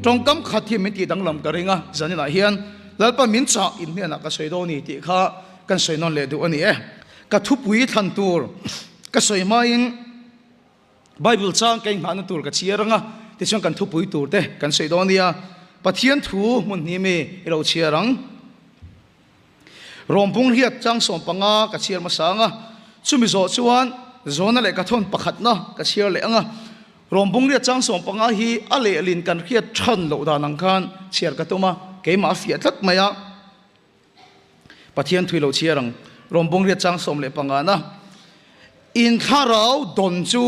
trong cấm khát thì mình chỉ đang làm cái gì nga giờ này hiền lalpa min cha in hiền cái sợi đồ này thì khá cái sợi non lệ đồ anh ấy cái thuốc quý thần tour cái sợi mai in Bible trang cái mà nó tour cái chia ra nga thì trong cái thuốc quý tour thế cái sợi đồ này bắt hiền thu muốn niệm yêu chia răng rồng bung hiệt trang sòng panga cái chia mà sáng nga chumi zo chuan zona le ka thon pakhat na ka chia le anga rombung ria chang som panga hi ale lin kan khiat than lo da nang khan chiar ka toma ke ma fiat lat maya pathian thui lo chiarang rombung ria chang som le panga na in tharau don chu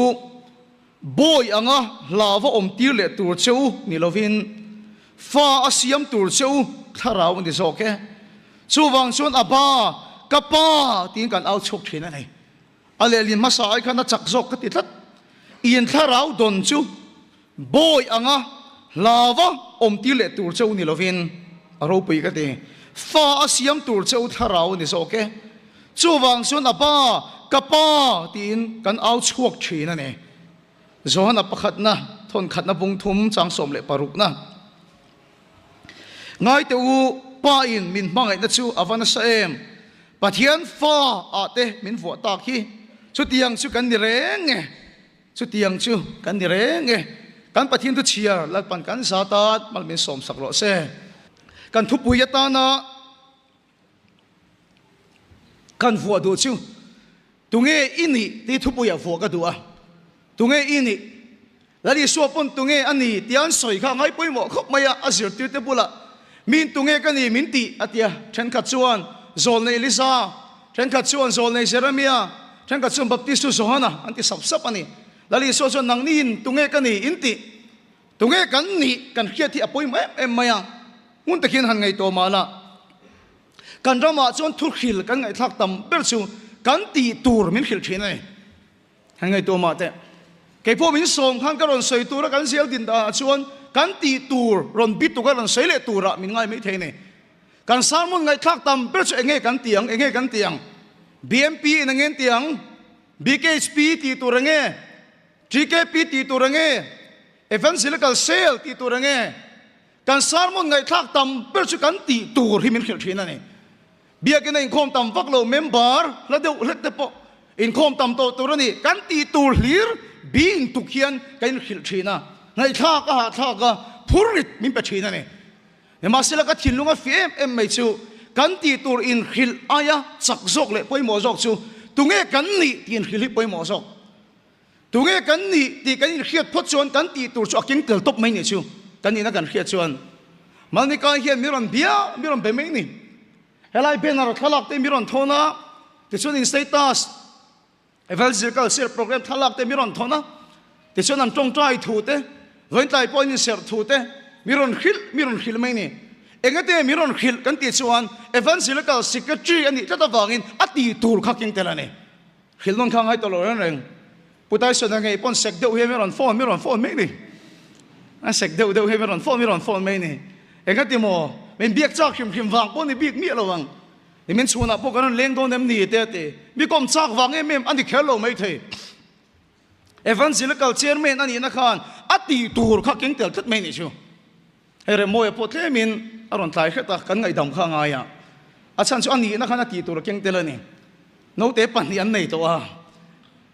boy anga lawa om tir le tur chu ni lovin fa asiam tur chu tharau ni zoke chu wang chon aba kapa tin kan au chok thina nei ale lin masa ai khana chak zok ka ti thlat in tharau don chu boy anga lawa om ti le tur chau ni lovin aro pui ka te fa asiam tur chau tharau ni zoke chu wang sun apa kapa tin kan au chuak thina ne zona pakhat na thon khat na bung thum chang som le paruk na ngai te u pa in min mangai na chu avana sa em pathian fa ate min vo ta khi chu tiang chu kan ni reng chu tiang chu kan ni reng kan pathian tu chia lal pan kan sa ta mal min som sak lo se kan thu pui ta na kan vo do chu tunge ini ti thu pui vo ka du a tunge ini lali so pon tunge ani tian soi kha ngai pui mo khop maya azir tu te bula min tunge kan ni min ti atia then kha chuan zol nei lisa then kha chuan zol nei jeremia then kha chuan baptist tu sohana anti sap sap ani lali so so nang nin tunge kan ni inti tunge kan ni kan khiat thi apoi ma em maya mun ta khin han ngai to mala kan rama chon thur khil kan ngai thak tam ber chu kan ti tur min khil thina han ngai to ma te ke po min som khan ka ron soi tur kan sial din da chuan kan ti tur ron bit tu ka ron sei le tura min ngai mai the ne kan sarmon ngai thak tam ber chu enge kan tiang BMP na ngen tiang BKHP ti turange GKP ti turange evangelical sale ti turange kan sarmon ngai thak tam per chu kan ti tur himin khil thina ne bia ke in khom tam vak lo member la deu let te po in khom tam to turani kan ti tur hlir bin tu khian kan khil thina ngai thaka phurit min pe thina ne ma sila ka thinlunga fem em mai chu kan ti tur in khil aya chak zok le poi mo zok chu tunge kan ni tin khil poi mo zok tunge kan ni ti kan in khiat phot chon kan ti tur chu aking tel top mai ni chu kan ni na kan khiat chuan malni ka hian miron be mai ni helai benar thalak te miron thona ti chon in status evangelical share program thalak te miron thona ti chon an tong trai thu te voin tai point in share thu te miron khil mai ni engate miron khil kan ti chuan evangelical secretary ani tata wangin ati tur khaking telane khil non khang hai to lo reng putai so na ngai pon sek deu he miron phone mai ni a sek deu he miron phone mai ni engate mo men biak chak khim wang pon ni biak mi lo wang ni men chuna po kan leng don dem ni te mi kom chak wang em ani khelo mai the evangelical chairman ani na khan ati tur khaking tel that mai ni chu ere moe potle min aron tlai khata kan ngai dam kha nga ya achan chu ani na khana ti tur keng telani no te pan ni an nei to a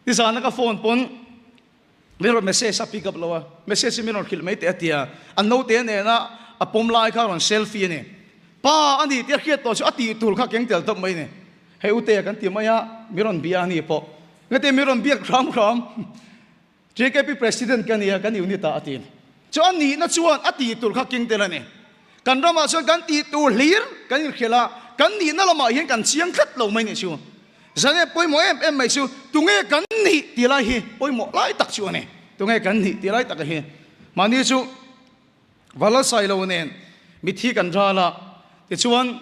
ti sa na ka phone pon mero message a pick up lo message mi non khil mai te atia an no te ne na a pom lai kha ron selfie ne pa ani te khiat to chu ati tur kha keng tel top mai ne he u te kan ti maya miron bia ni po ngate miron bia khram JKP president kan ya kan unita atin chuan ni na chuan ati tur kha king telani kan rama chuan kan ti tur hlir kan khela kan ni na lama hian kan chiang khat lo mai ni chu zane poimo em mai chu tunge kan ni ti lai hi poimo lai tak chu ne tunge kan ni ti lai tak hi mani chu wala sai lo nen mithi kan rala ti chuan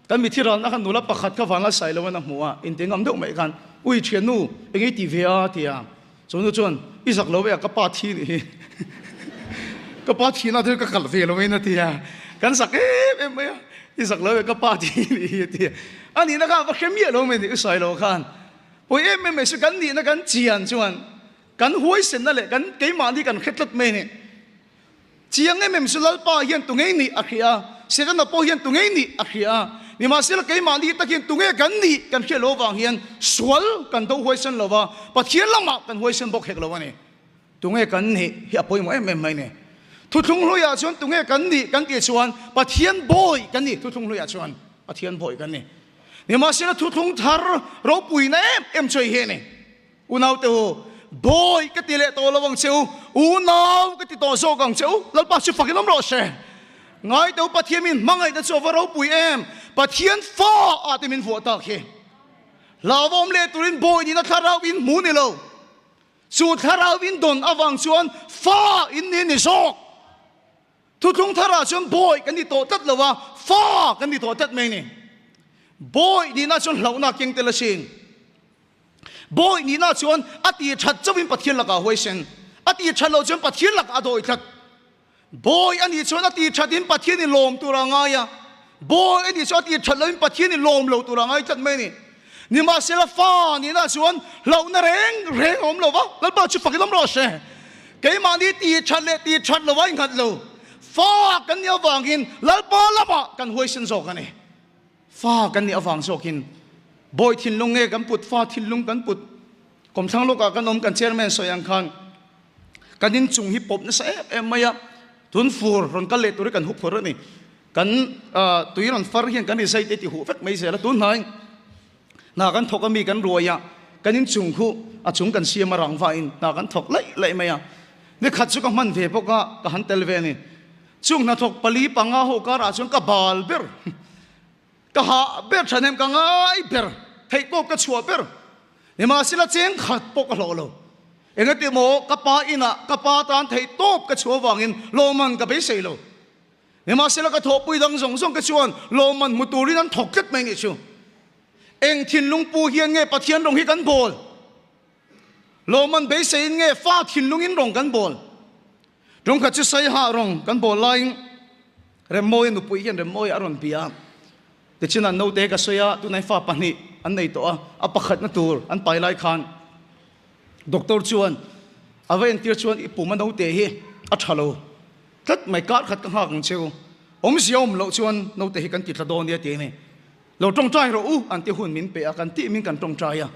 kan mithi ral na kan nula pakhat ka wala sai lo na hmuwa in tengam deuh mai kan ui thianu engi ti via tia chuan isak lo ve ka pa thi ni ka pa thi na thil ka khal ve lo mai na tia kan sak em mai isak lo ve ka pa thi ni tia ani na ka va khemia lo mai ni sai lo khan poi em mai su kan ni na kan chian chuan กันห้วยเส้นนั่นแหละกันเกี่ยมาที่กันเคล็ดลับเมเนี่ยเจียงไอ้เมมสุลป้าเฮียนตุงไอ้นี่อักยาเสียกันนับป้าเฮียนตุงไอ้นี่อักยานี่มาเสียละเกี่ยมาที่ตะเกียนตุงไอ้กันนี่กันเขียนโลวางเฮียนสวลกันตัวห้วยเส้นโลวะปัดเทียนละมากันห้วยเส้นบกเฮกโลวะเนี่ยตุงไอ้กันนี่เฮียป่วยมั้ยเมมไม่เนี่ยทุกทุ่งลุยอาชวนตุงไอ้กันนี่กันเกี่ยชวนปัดเทียนบอยกันนี่ทุกทุ่งลุยอาชวนปัดเทียนบอยกันนี่นี่มาเสียละทุกทุ่งทาร์เราปุยเนี่ยเอ็มช่วยเฮียเนี่ยอุณเอาเตอบอยก็ตีเละตัวระวังเชียวอุณเอาก็ตีตัวโซกังเชียวแล้วป้าชิฟักน้ำร้อนเช่ไงเดี๋ยวปัดเทียนมินมังไงแต่โซฟาเราปุยเอ็มปัดเทียนฟ้าอาจจะมินหัวตาเขลาวอมเล่ตุรินบอยนี่นะทาราวินมูนี่เราสูทาราวินดนอวังชวนฟ้าอินนี่นี่โซทุกทุ่งทาราชวนบอยกันนี่โตตัดเลยว่าฟ้ากันนี่โตตัดเมนี่บอยนี่น่าชวนเหล่านักเก่งเตลชิงบอยนี่น่าชวนอดีตชัดจะวินปัทเทียนลักอาหวยเซนอดีตชัดเราชวนปัทเทียนลักอาโดยทัดบอยอันนี้ชวนอดีตชัดวินปัทเทียนนี่ลมตัวร่างายะบอยอันนี้ชวนอดีตชัดเราวินปัทเทียนนี่ลมเราตัวร่างายทัดไม่นี่นี่มาเสียฟ้านี่น่าชวนเราน่าเร่งอมเราวะแล้วป้าชุดฝักน้ำร้อนเช่เกี่ยมานี่ตีชัดเลยตีชัดเราไว้ขัดเราฟ้ากันเนี่ยวางกินแล้วป้าละบะกันหวยเซนโซกันนี่ฟ้ากันเนี่ยวางโซกินบอยทิ้งลงเงกันปุดฟ้าทิ้งลงกันปุดกรมทางโลกกันนมกันเชร์แมนสอยอังคารกันดินจุงฮิปฮอปนั่นสิไม่ยะทุนฟูร์รอนกันเล็ดตัวกันหุบฟูร์นี่กันตุยรอนฟาร์เฮียนกันดิใส่เตติหูเฟกไม่เสียละตุนไหนนากันทกกันมีกันรวยอะกันดินจุงคู่จุงกันเสียมารังฟ้าอินนากันทกไล่ไม่ยะนี่ขัดสุกมันเวพกะหันเตลเวนี่จุงนาทกปลีปังอาโหการาจุงกับบาลเบอร์ก็หาเบอร์ฉันเองก็ง่ายเบอร์ให้โกก็ชัวเบอร์นี่มาสิละเจงขัดปกโลโลเองติโมกับป้าอินะกับป้าตานให้โตก็ชัววางอินโลมันก็ไปเสียโลนี่มาสิละก็ทบปุยดังส่งก็ชวนโลมันมุตุรินั้นถกจัดไม่เนี่ยชัวเองทิ้งลุงปูเฮียนเงปะเทียนลงให้กันบอลโลมันไปเสียเงฟ้าทิ้งลุงอินลงกันบอลตรงกับจะใส่หารองกันบอลไล่เรมโมยนุปุยเฮียนเรมโมยอารอนเปียแต่ฉันนั้นโน้ตเอกสวยตัวไหนฟ้าปนิอันไหนตัวอัปขัดนั่นตัวอันไปไล่ขันด็อกเตอร์ชวนเอาไว้อันที่ชวนอีปุ่มมันโน้ตเอกอัดฮัลโหลทัดไม่กัดขัดกันหักกันเชียวผมเสียวเราชวนโน้ตเอกกันติดระดอนเนี่ยเตียนี่เราตรงใจเราอันที่หุ่นมินเปียกันที่มินกันตรงใจอ่ะ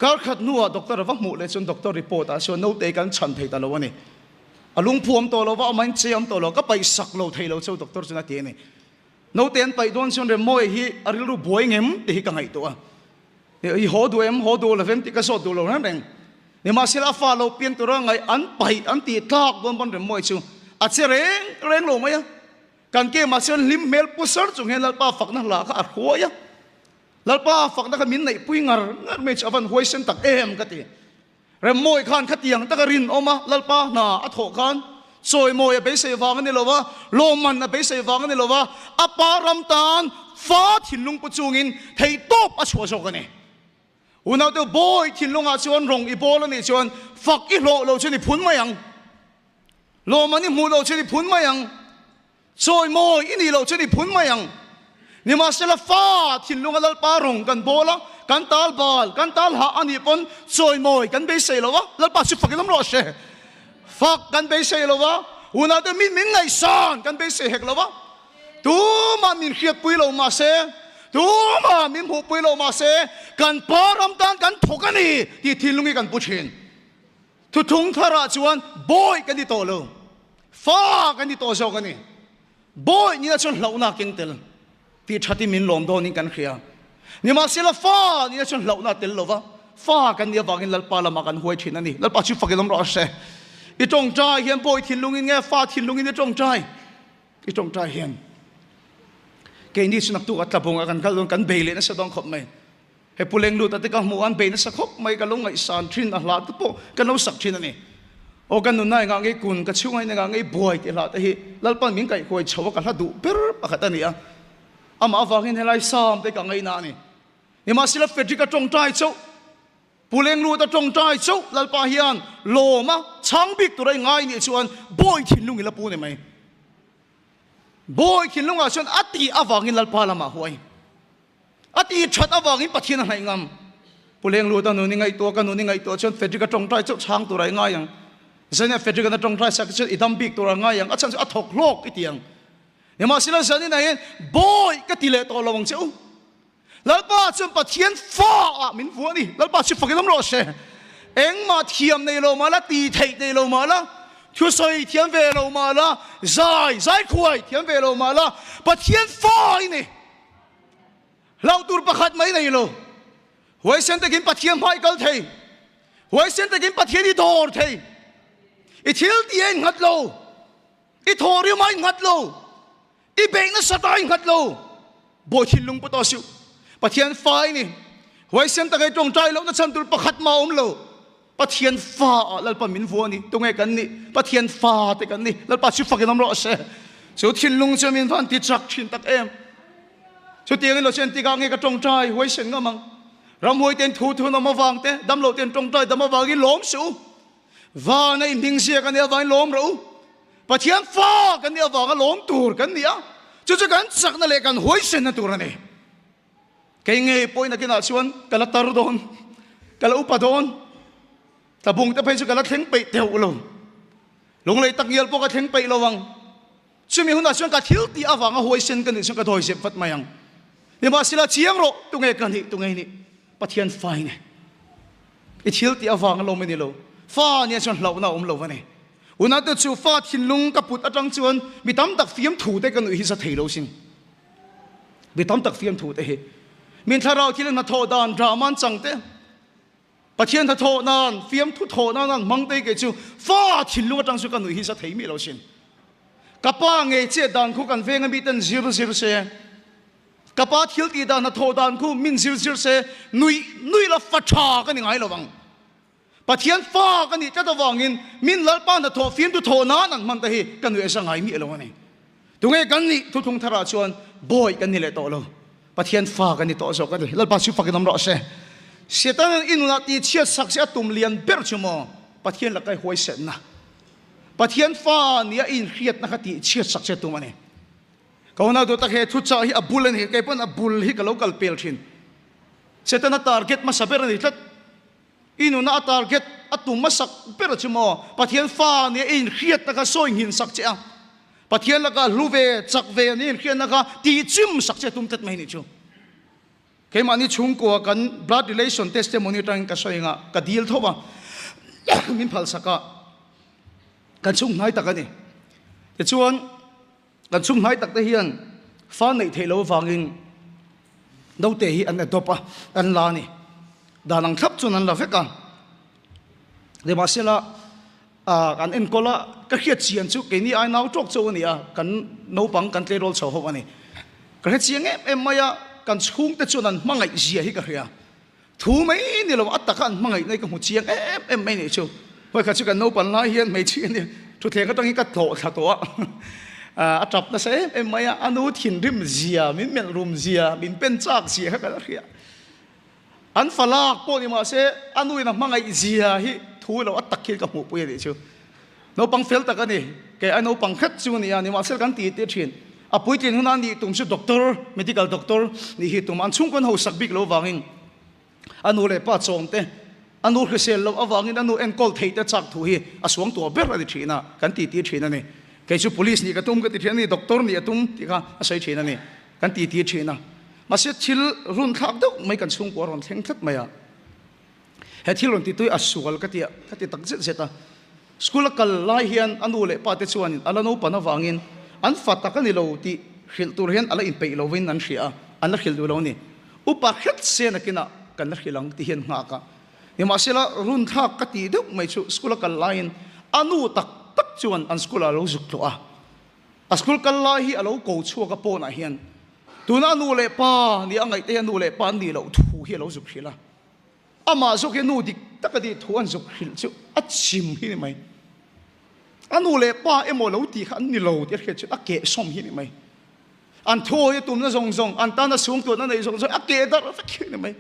กัดขัดนัวด็อกเตอร์วักหมู่เลยชวนด็อกเตอร์รีพอร์ตชวนโน้ตเอกกันฉันเทตลอดวันนี้ลุงพวมตัวเราว่ามันเสียมตัวเราก็ไปสักเราเทเราชวนด็อกเตอร์ชวนเตียนี่โน้ตเอกไปโดนชวนเรมโมยฮีอาริลูบวยเงี้ยที่กังไงตัวอีหัวดูหอดูละเฟมติกระสอบดูเรานั่นเองนี่มาเสียฟ้าเราเปลี่ยนตัวไงอันไปอันตีทากบนบนเรื่องมวยชูอาจจะเร่งลงไหมอ่ะการเกี่ยมาเสียลิมเมลปุษร์จุงเห็นลัลป้าฝักนั่งหลักอัดหัวอ่ะลัลป้าฝักนั่งมินในปุยงารไม่ชอบฟันหวยเส้นตักกันทีเรื่องมวยขันขัดยังตะกรินออกมาลัลป้าหน้าอัดหัวขันซอยมวยไปเสียฟังกันนี่หรอวะโลมันไปเสียฟังกันนี่หรอวะอปารมตานฟ้าถิ่นลุงปุจุงินให้โต๊ะอัดหัวโชกันนี่อุณเอาตัวบอยทิ้งลงอาชวนรงอีโบแล้วนี่ชวนฝักอีโลเราชวนนี่พุนมายังโลมันนี่มูเราชวนนี่พุนมายังซอยโมยอินี่เราชวนนี่พุนมายังนี่มาเสลฟ้าทิ้งลงอาลัลปารงกันโบละกันตาลบาลกันตาลหาอันนี้ปนซอยโมยกันไปเสียแล้ววะลัลปาสุฝักน้ำร้อนเช่ฝักกันไปเสียแล้ววะอุณเอาตัวมินไงซานกันไปเสียเหกแล้ววะตัวมันมินเขียดปุยเรามาเสียตัวมามิมหูปุยโลมาเสกันปารำตานกันทุกันนี่ที่ทิ้งลุงกันปุชินทุทุงทาราชวนบอยกันที่โตโลฟ้ากันที่โตโซกันนี่บอยนี่ชวนเหล่านักเก่งเตลที่ชัดที่มินลมโดนนี่กันเขียนี่มาเสียละฟ้านี่ชวนเหล่านักเตลโลวะฟ้ากันนี่วากินลัลปาละมากันหวยชินนั่นนี่ลัลปาชิฟักกันล้มรอเสอีจงใจเฮียนบอยทิ้งลุงอินเงี้ยฟ้าทิ้งลุงอินนี่จงใจอีจงใจเฮียนเกณฑ์นี้สนับตัวอัตบงกันก็ลงกันเบลนะสะดองขบไม่ให้ผู้เลี้ยงดูแต่ก็มัวอันเบลนะสักขบไม่ก็ลงไอ้สารทินอาลาตุโปกันเราสักทินนี่โอ้กันนุ่นนายงานไอ้กุนก็ช่วยในงานไอ้บวยที่ลาแต่ที่ลัลปันมิงไก่คอยชาวกันละดูเปรปะขัดนี่อ่ะอามาฟังเห็นอะไรซ้ำแต่กังไอ้นานี่นี่มาสิละเฟรดิก็จงใจเจ้าผู้เลี้ยงดูแต่จงใจเจ้าลัลปาฮิอันโลมาช้างบิ๊กตัวไรง่ายนี่ชวนบวยทิ้งลุงอีละปูนี่ไหมบอยขินลุงอาชนอติอาวางินลัลปาลามาหวยอติชัดอาวางินปัทยนไหนงาม puleng lu ta nu ni ngai to ka nu ni ngai to chon fedri ka tong trai chok chang tu rai nga yang zania fedri ka tong trai sak chon idam bik tu ra nga yang achan a thok lok ki tiang nema sila zani na hen boy ka tile to lawang cheu lalpa chon pathian fa a min fu ni lalpa chi fakilam ro she eng ma thiam nei lo ma la ti thei nei lo ma la thu soi thiam ve lo ma la zai khuai thiam ve lo ma la pathian fa ni lau tur pakhat mai nei lo huai sen takin pathian mai kal thei huai sen takin pathian I dor thei I thil ti en ngat lo I thori mai ngat lo I bek na satai ngat lo bo thil lung pato siu pathian fai ni huai sen takai tong trai lo na chan tur pakhat ma lo pathian fa lal pa min vo ni tungai kan ni pathian fa te kan ni lal pa chu fakin am ro se so thil lung che min van ti chak thin tak em so tiang lo chen ti ka nge ka tong trai huai sen nga mang ram hoi ten thu na ma wang te dam lo ten tong trai dam ma wang I lom su va na in ding sia kan ya vai lom ro pathian fa kan ya wa lom tur kan ni a chu kan sak na le kan hoi sen na tur ni kai nge poi na kina chuan kala tar don kala upa don tabung ta phai chu kala theng pe teu lo long lei tak yel po ka theng pe lo wang chumi huna chuan ka thil ti awang a hoi sen kan ni chu ka thoi se fat mayang ni ma sila chiang ro tu nge kan hi tu nge ni pathian fai ne I thil ti awang lo me ni lo fa ni chuan lo na lo ne una te chu fa thin lung ka put atang chuan mi tam tak fiam thu te kan hi sa thei lo sin mi tam tak fiam thu te he min tharau thil na tho dan draman chang te pathian tha tho nan fiam thu tho nan mang te ke chu fa thin lung atang chu kan hi sa thei mi lo sin kapa nge che dan khu kan venga mi ten zir se kapa thil ti dan na tho dan khu min zir se nui la fa tha kan ngai lo wang pathian fa kan ni ta wangin min lal pa na tho fiam tu tho nan an man ta hi kan ue sa ngai mi lo ni tu nge kan ni thu thung thara chuan boy kan ni le to lo pathian fa kan ni to so kan lal pa su fa kan ro se setan inuna ti chiat sak se atum lian ber chumo pathian la kai hoi sen na pathian fa ni a in khiat na khati chiat sak se tu mane kauna do tak he thu cha hi abul ni kai pon abul hi ka local pel thin setan a target ma saber ni tlat inuna target atum ma sak ber chumo pathian fa ni in khiat na ka soing hin sak che a pathian la ka luve chak ve ni khian na ka ti chim sak che tum tet mai ni chu ke mani chung ko kan blood relation testimony tang ka soinga ka deal thowa min phal saka kan chung nai tak ani te chuan kan chung nai tak te hian fa nei thelo wangin no te hi an adopa an la ni danang thap chun an la veka de masela kan en kola ka khiat chian chu ke ni ai nau tok chu ni a kan no pang kan tle rol chho ho ani ka he chiang em maya kan chung te chuan mangai zia hi ka hria thu mai ni lo atakan mangai nei ka mu chiang em mai ni chu hoi ka chu kan no pan lai hian mai chi ni thu the ka tang hi ka tho tha to a trap na se em mai anu thin rim zia min mel rum zia min pen chak zia ka hria an falak po ni ma se anu ina mangai zia hi thu lo atak ka mu pu ni chu no pang fel ta ka ni ke ano pang khat chu ni ani ma sel kan ti te thin apoi tin huna ni tum su doctor medical doctor ni hi tum an chung kon ho sak bik lo wangin anu le pa chom te anu khsel lo awangin anu en kol thei te chak thu hi aswang to ber adi thina kan ti thina ni ke chu police ni ka tum ka ti thina ni doctor ni atum ti ka asai thina ni kan ti thina ma se thil run thak dok mai kan chung ko ron thleng thlat maya he thilon ti tui asual ka ti tak zet zeta school kal lai hian anu le pa te chuan ala no pa na wangin an fata ka ni lo ti khil tur hian ala in pe lo win an hria an la khil du lo ni upa khat se na kina kan la khilang ti hian nga ka ni ma sela run thak ka ti deuh mai chu school kal lain anu tak tak chuan an school alo zuk to a school kal lai hi alo ko chu ka po na hian tuna nu le pa ni angai te nu le pa ni lo thu hi lo zuk hila ama zuk he nu dik takadi thu an zuk hil chu a chim hi ni mai anu le pa emo lo ti khan ni lo ti khe chu a ke som hi ni mai an tho ye tum na zong zong an ta na sum to na nei zong zong a ke dar fa khi ni mai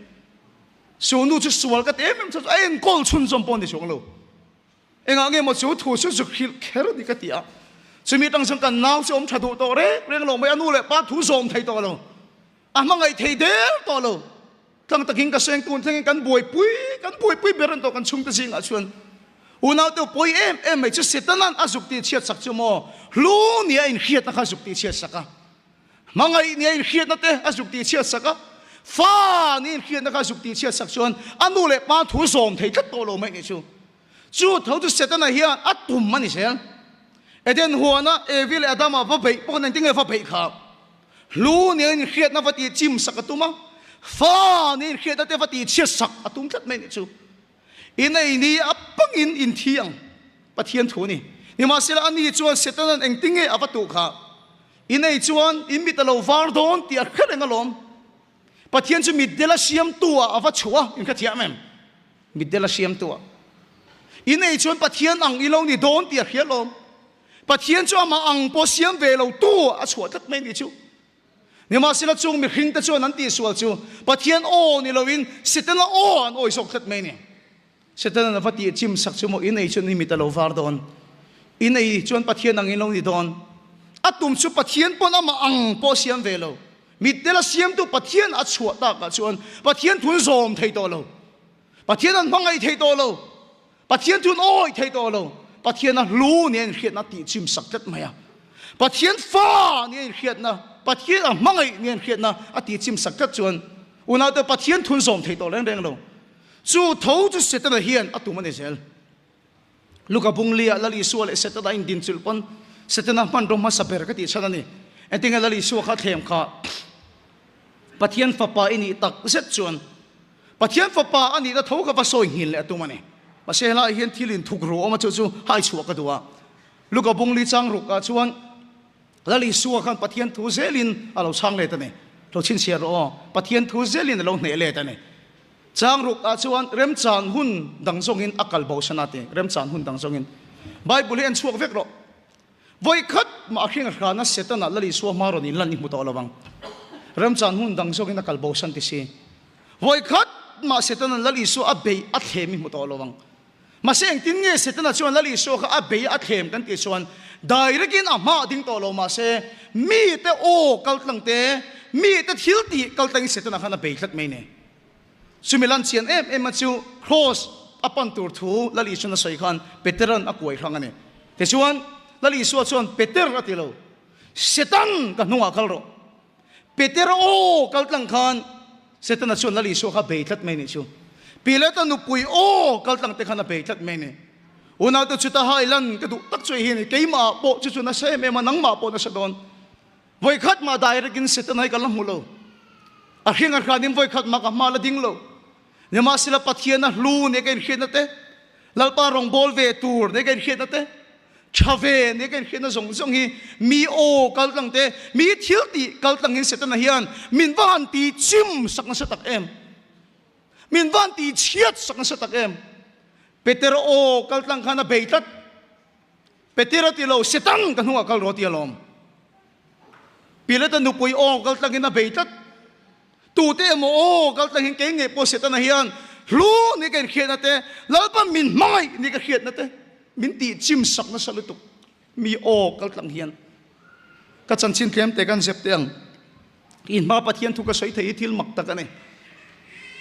so nu chu sual ka te mem chu en kol chun som pon ni chong lo enga nge mo chu thu su zuk hil kher di ka ti a chumi tang sang kan naw som thadu to re reng lo mai anu le pa thu som thai to lo a mangai thei der to lo tlang taking ka seng tun thang kan boi pui beran to kan chung ta sing a chuan unau to poi em mai chu setanan azuk ti chiat sak chu mo lu nia in khiat na kha zuk ti chiat saka mangai nia in khiat na te azuk ti chiat saka fa ni in khiat na kha zuk ti chiat sak chuan anu le pa thu som thei tlat to lo mai ni chu tho tu setana hian atum mani sel eden huana evil adama va bei pon nan tinge va bei kha lu nia in khiat na va ti chim sakatuma fa ni in khiat na te va ti chiat sak atum tlat mai ni chu inai ni apang in thiang pathian thu ni ma sila ani chuan setanan eng tinge avatu kha inai chuan imitalo vardon ti akhreng alom pathian chu midela siam tua ava chua in kha thiamem midela siam tua inai chuan pathian ang ilo ni don ti akhialom pathian chu ama ang po siam velo tu a chua tat mai ni chu ma sila chung mi hring ta chuan an ti sual chu pathian o ni loin setana o an oi sok tat mai ni setana na pati chim sak chu mo inai chuan imitalo vardon inai chuan pathian ang ilong ni don atum chu pathian pon ama ang po siam velo mitela siam tu pathian a chua ta ka chuan pathian thun zom thei to lo pathian an mangai thei to lo pathian thun oi thei to lo pathian a lu nen khiat na ti chim sak tat maya pathian fa nen khiat na pathian a mangai nen khiat na a ti chim sak tat chuan una to pathian thun zom thei to reng lo chu tho chu setana hian atum ani sel luka bunglia lali sual setana in din chulpon setana man rom ma saper ka ti chanani entinga lali su kha them kha pathian fa pa ini tak set chuan pathian fa pa ani da tho ka va soi hil atumani masela hian thilin thuk ro ma chu hai chu ka duwa luka bungli chang ru ka chuan lali su khan pathian thu zelin alo chang le tane lo chin sia ro pathian thu zelin lo ne le tane chang ruk a chuan rem chan hun dang zong in akal bo sanate rem chan hun dang zong in bible en chuak vek ro voi khat ma khing khana setana lali so maro ni lan ni muto lawang rem chan hun dang zong in akal bo san ti si voi khat ma setana lali so a bei a themi muto lawang ma seng tin nge setana chuan lali so kha a bei a them kan ti chuan direct in ama ding to lo ma se mi te o kal tlang te mi te thil ti kal tang setana khana bei thlat mai ne sumilan chian em chu cross apan tur thu lali chuna soi khan peteran akoi khangani te chuan lali so chuan peter atilo setan ka nuwa khalro peter o kaltlang khan setan chuan lali so kha beitlat mai ni chu pilata nu pui o kaltlang te khana beitlat mai ni una to chuta hailan ka du tak choi hi ni keima po chu chuna se me manang ma po na sa don voi khat ma direct in setan hai kalam mulo a hingar khanim voi khat ma ka mala ding lo nema sila pathian na lu ne ken khinate lalpa rong bol ve tur ne ken khinate chave ne ken khina zong zong hi mi o kaltang te mi thilti kaltang in setana hian min van ti chim sakna satak em min van ti chiat sakna satak em peter o kaltang khana beitat peter ti lo setan kan huwa kal roti alom pilata nu pui o kaltang in na beitat tu te mo o kaltang hin ke nge po setana hian lu ni ken khianate lalpa min mai ni ka khianate min ti chim sak na salutuk mi o kaltang hian ka chan chin thlem te kan zep teang in ma pathian thu ka soi thei thil mak ta ka ne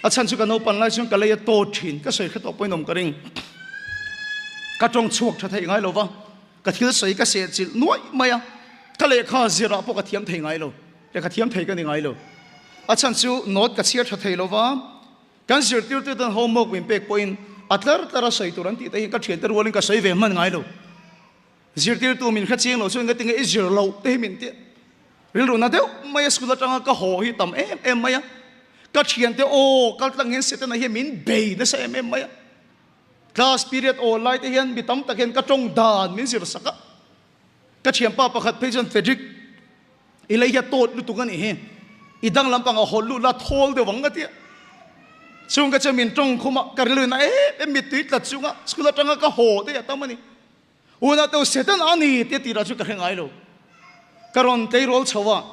a chan chu ka no pan lai chung ka le to thin ka soi khato poinom ka ring ka tong chuak tha thei ngai lo wa ka thil soi ka se chil nuai maya ka le kha zira po ka thiam thei ngai lo le ka thiam thei ka ni ngai lo a chan chu not ka chia tha thei lo wa kan zir tir tu tan homework win pek point atlar tara sai turan ti te ka thien ter rolling ka sai ve man ngai lo zir tir tu min kha ching lo so nga ting e zir lo te min te ril ro na te mai school atanga ka ho hi tam em maya ka thien te o kal tlang hen setana hi min be na sa em maya class period o lai te hian bi tam tak hen ka tong dan min zir saka ka thien pa pakhat pejon fedrik ilai ya tot lu tu kan he idang lampang a holu la thol de wanga ti chung ka chamin tong khuma karlu na mi tuit la chunga skula tanga ka ho te ya tamani una to setan ani te ti ra chu ka hengai lo karon te rol chawa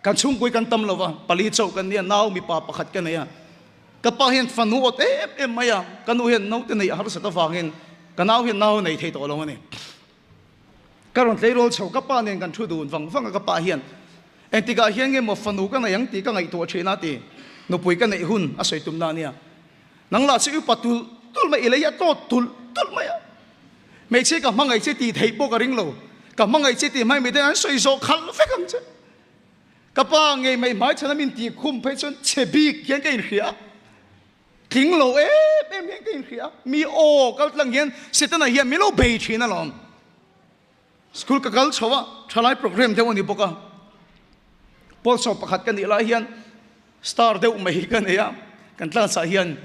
kan chung koi kan tam lawa pali chau kan ya naw mi pa pakhat kan ya ka pa hen fanu ot maya kanu hen nau te nei har sa ta wangin kanaw hen naw nei thei to lo ani karon te rol chau ka pa nen kan thu dun wang ka pa hian entiga hian nge mo fanu ka na yang ti ka ngai to china ti no pui kan nei hun a soi tum na nia nang la chu patul tul mai ile ya to tul mai mấy chiếc cả mang ngày chiếc tì thấy bộ cả ring lầu cả mang ngày chiếc tì mai mấy đứa soi số khăn phải không chứ cả ba ngày mấy mai cho nó mình tì khum phải chọn chế bi kiến cái gì á tiếng lầu em cái gì á mi ô cái lần hiện sẽ tên là hiện mi lầu bể chuyện nào lắm school cái câu số á trả lại program theo anh đi bộ cả bộ số bạc hạt cái này là hiện star đều mấy cái này á cái là sao hiện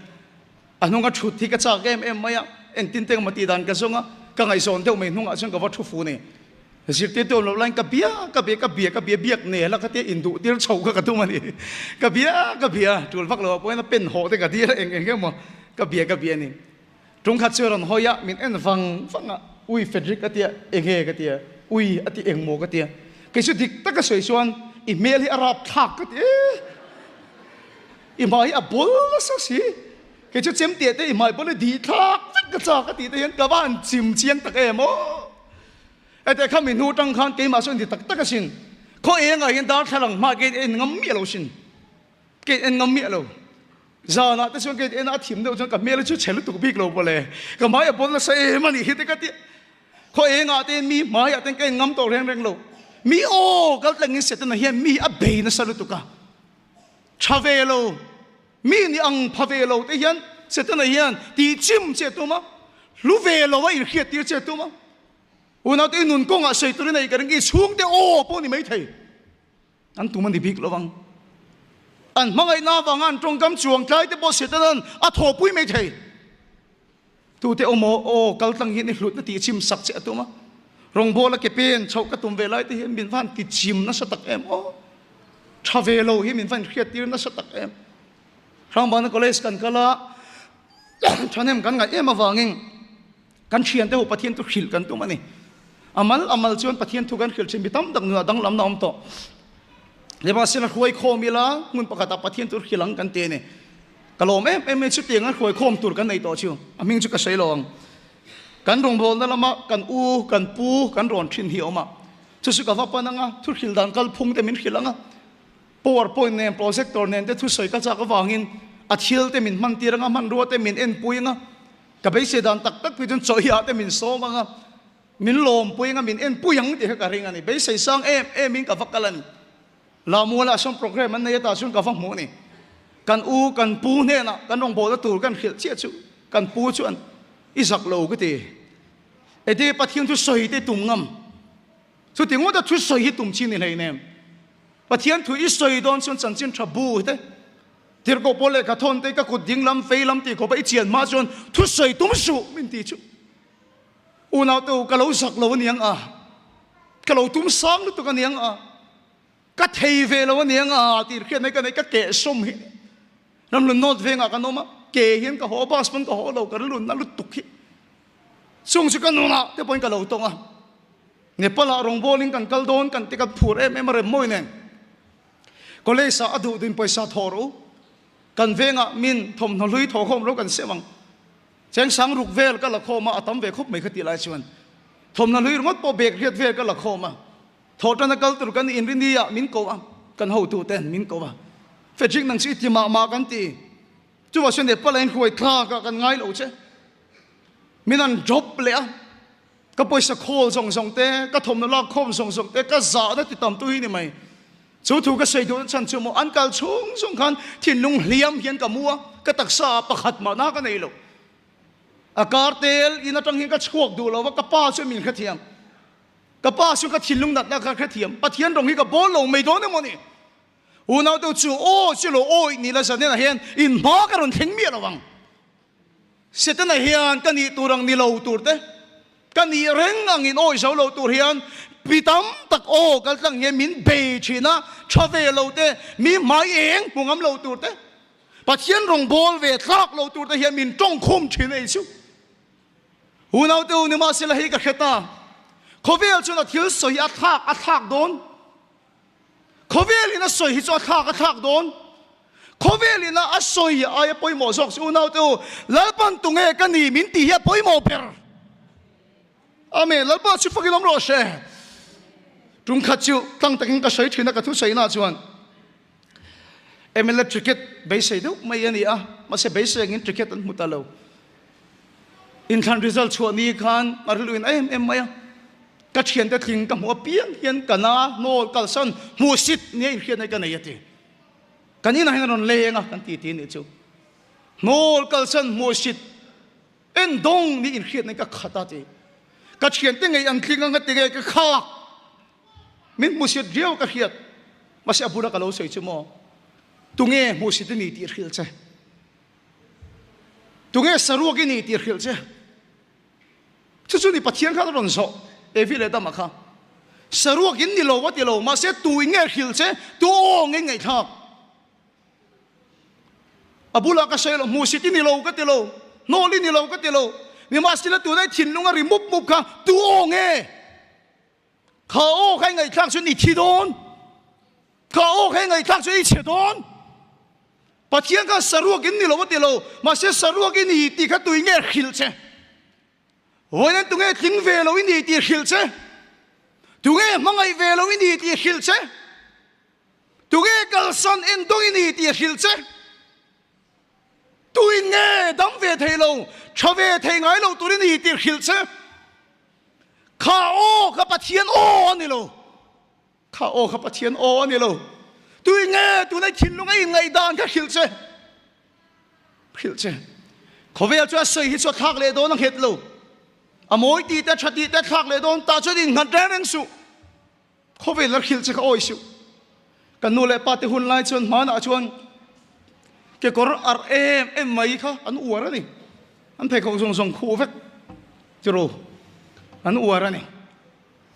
anh không có chút thì cái sao em mấy á em tin tưởng mà tì đàn cái số á cái ngày sau theo mình không có chuyện cái vật thu phù này chỉ tiếc tôi lâu nay cái bia biếc này là cái tiếc Indo tiếc sầu cái tụi mình cái bia chuột phát lâu bữa nó bên hồ thì cái tiếc anh cái mà cái bia này trong khách sạn rồi hoya mình ăn vang à ui Frederick cái tiếc anh cái tiếc ui cái tiếc anh mua cái tiếc cái số thịt tất cả sợi xuân email hi Arab thắc cái tiếc email Apple là sao xí cái chỗ chém tiệt đấy email Apple đi thắc cái sao cái tiếc đấy các bạn chìm chiên tất em óแต่ข้ามีนูจังขันเกี่ยมาส่วนที่ตักตักสินเขาเองก็เห็นดาร์ทลังมาเกิดเอ็นงำเมียเราสินเกิดเอ็นงำเมียเราจานะแต่ส่วนเกิดเอ็นอาทิมเดียวจนกับเมียเราช่วยเฉลิมตุกบิกเราไปเลยก็มาอย่าบ่นละเสียมันนี่เห็นแต่กันที่เขาเองก็เต็มมีมาอย่าเต็มเกิดงำตัวแรงเรามีโอ้ก็เรื่องนี้เสร็จนะเฮียมีอับเบนสรุปตุกะชาเวโลมีนี่อังพาเวโลแต่เฮียเสร็จนะเฮียตีจิมเจ็ดตัวมั้งรู้เวโลว่าอีกเฮียตีเจ็ดตัวมั้งวันนั้นที่นุ่นกงอ่ะใส่ตัวนี้กันกี่ช่วงเดียวโอ้พวกนี้ไม่ถึงอันตัวมันดีพิกระวังอันมังไอ้หน้าวังอันตรงกำช่วงใจที่บอสเสร็จนั้นอัฐปุยไม่ถึงตัวที่โอโมโอ้กัลตังเห็นหลุดนาทีชิมสักเจ้าตัวมั้งรองโบละเก็บเป็นชาวกระตุ้มเวลาที่เห็นบินฟันติดชิมนั่นสตักเอ็มโอ้ชาเวโลเห็นบินฟันเครียดตีนั่นสตักเอ็มทางบ้านก็เลยสกันกันละฉันเห็นกันไงเอ็มมาฟังเองกันเชียนแต่หัวปะเทียนตุขิลกันตัวมันนี่อามัลชวนปะเทียนทุกันขิลเช่นบิตั้มดังเนื้อดังลำน้ำโตเดี๋ยวมาเสียงคุยโคมิละมุนปะกาตาปะเทียนตุขิลังกันเตเนี่ยกะโลมไม่ชุดเตียงกันคุยโคมตุกันในโตชิวอามิงจุกะใช้ลองกันรองบอลนั่นละมากันกันปูกันรอนชินเหี่ยวมาชุดสุกะฟ้าปนังอ่ะทุขิลดังกัลพุ่งแต่มินขิลังอ่ะ PowerPoint เนี่ยโปรเจคเตอร์เนี่ยแต่ทุกส่วนก็จะก็วางอินอัดเชียลแต่มินมันตีรังอ่ะมันรัวแต่มินเอ็นปุยอ่ะกับไปเสียดานตักไปจนจ่อยาแต่มินโซมังอ่ะมินลมปุยงะมินเอ็นปุยยังที่เขาการิงอันนี้ไปใส่ซังมินกับฟักกันลามัวละช่วงโปรแกรมมันในตาช่วงกับฟักหมูนี่กันปูเนี่ยนะกันรองโบตตูกันเขียนเชี่ยชูกันปูชวนอิสักโลก็ตีไอ้ที่ปะเทียนทุสอยที่ตุ่มงำสุดที่งวดทุสอยที่ตุ่มชินนี่เลยเนี่ยปะเทียนทุอิสอยโดนชวนสันจินทับบูเต้ที่เราโปเลกระทนเต้ก็กุดยิงลำเฟยลำตีก็ไปเจียนมาชวนทุสอยตุ่มสูมินตีชูอุณาตัวกะโลสักโลนี่ยังกะโลตุ้มซังตัวกันยังก็เทเวโลนี่ยังที่เขียนในกันในก็เกะสมหินั่นลุนโนดเวงกันโนมาเกะเห็นก็หัวบาสมันก็หัวโลกันลุนนั่นลุตุกหิส่งสุกันโนนะเดี๋ยวพอยกะโลตรงเนี่ยพอละรองโบลิงกันกัลโดนกันที่กันพูดมาเริ่มมวยเนี่ยก็เลยสาดูดินไปสาทอรูกันเวงมินทมทลุยทอคมรู้กันเสียวังเช่นสังรุกเวลก็ละโคมาตั้มเวคบไม่ขติลายชวนทมทลุยงดปอเบกเรียดเวลก็ละโคมาทอดนักกัลตุกันอินรินดียมินโกวะกันหูตูเต้นมินโกวะเฟจิกนังสิที่มากันตีจู่ว่าเช่นเด็กปลาเอ็นคุยคลากันง่ายเลยใช่มินันจบเลยก็ไปสักโคส่งเต้ก็ทมนลากโคมส่งเต้ก็จ่าได้ติดตามตัวนี่ไหมจู่ถูกก็ใส่ดูฉันชั่วโมงอันกัลส่งคันที่ลุงเลี้ยมเห็นกับมัวก็ตักซาประคัดมาหน้ากันในโลกอากาศเตลอินาจังเห็นก็ชวกดูแล้วว่ากระป้าช่วยมินขัดเทียมกระป้าช่วยก็ทิ้งลุงนัดนักขัดเทียมปะเทียนตรงนี้ก็บอลลงไม่โดนเนี่ยมันนี่อุณาตัวจู่โอ้จู่โอ้นี่ละสันเนี่ยนะเห็นอินมากันทิ้งเมียระวังเสร็จนะเห็นกันนี่ตัวรังนี่เราตัวเต้กันนี่เร่งอังอินโอ้ยเสาเราตัวเห็นปีตั้มตักโอ้กันตั้งเงี้ยมินเบชีนะชาวเวเราเต้มีไม้เองพวกงั้นเราตัวเต้ปะเทียนรงบอลเวทลักเราตัวเต้เห็นมินจ้องคุมชีนไอ้ชิวอุณาตัวนี่มาสิละให้กับเขตาเขาเวลจนทิ้งสอยอัฐากโดนเขาเวลินะสอยจนอัฐากโดนเขาเวลินะอัสอยไอ้ปอยหมอสอกอุณาตัวแล้วปันตุงเอกันนี่มินตีเฮปอยหมอเปรอาเมนแล้วปันชิฟกิลมโรเช่จุงขัดจิวตั้งแต่กินกระใสทีนักทุใส่หน้าชวน ML cricket base đâu mấy anh à mà sẽ base in cricket anh một talo in khan result chua ni khan mà luin em mày các chuyện đã thình cả mua biển hiện cả na no cả sân mua shit ni in hiện này cái này vậy cái này nó lệ ngà cái tí này chú no cả sân mua shit en dong ni in hiện này cái khata thế các chuyện thế này anh thình ngang cái khá mình mua shit riêu cái hiện mà sẽ bùra cái lâu sấy chú mò tu nghe mua shit ni tiệt hiện chứ tu nghe saru cái ni tiệt hiện chứ chú đi bắt thiên khát rồi sao evi lệ tâm khá saru cái ni lâu vậy lâu mà sẽ tu nghe hiện chứ tu nghe ngay thang abula ka selo musiti ni lo ka telo no li ni lo ka telo ni ma sila tu dai thin lunga remove move ka tu o nge kha o khai ngai thak chu ni thi don kha o khai ngai thak chu ni che don pathian ka saru kin ni lo ka telo ma se saru kin ni ti kha tu nge khil che hoina tu nge thing ve lo ni ti khil che tu nge mangai ve lo ni ti khil che tu nge kal son en dong ni ti khil che tôi nghe đắm về thầy lâu, cho về thầy ngài lâu tôi đi tìm hiểu chứ, khá ô khá bắt thiên ô này lâu, khá ô khá bắt thiên ô này lâu, tôi nghe tôi nói thiên lúc ấy ngày đàn khá hiểu chứ, có vẻ cho xây hết cho thác lệ đó nó hết lâu, à mỗi tí ta chặt tí ta thác lệ đó ta cho đi ngặt ra nên su, có vẻ là hiểu chứ khá ôi su, cái nô lệ bắt hôn lại chuan mà nã chuan cái cor em mấy khá anh uổng rồi này anh thấy không song song khu vết chứ rồi anh uổng rồi này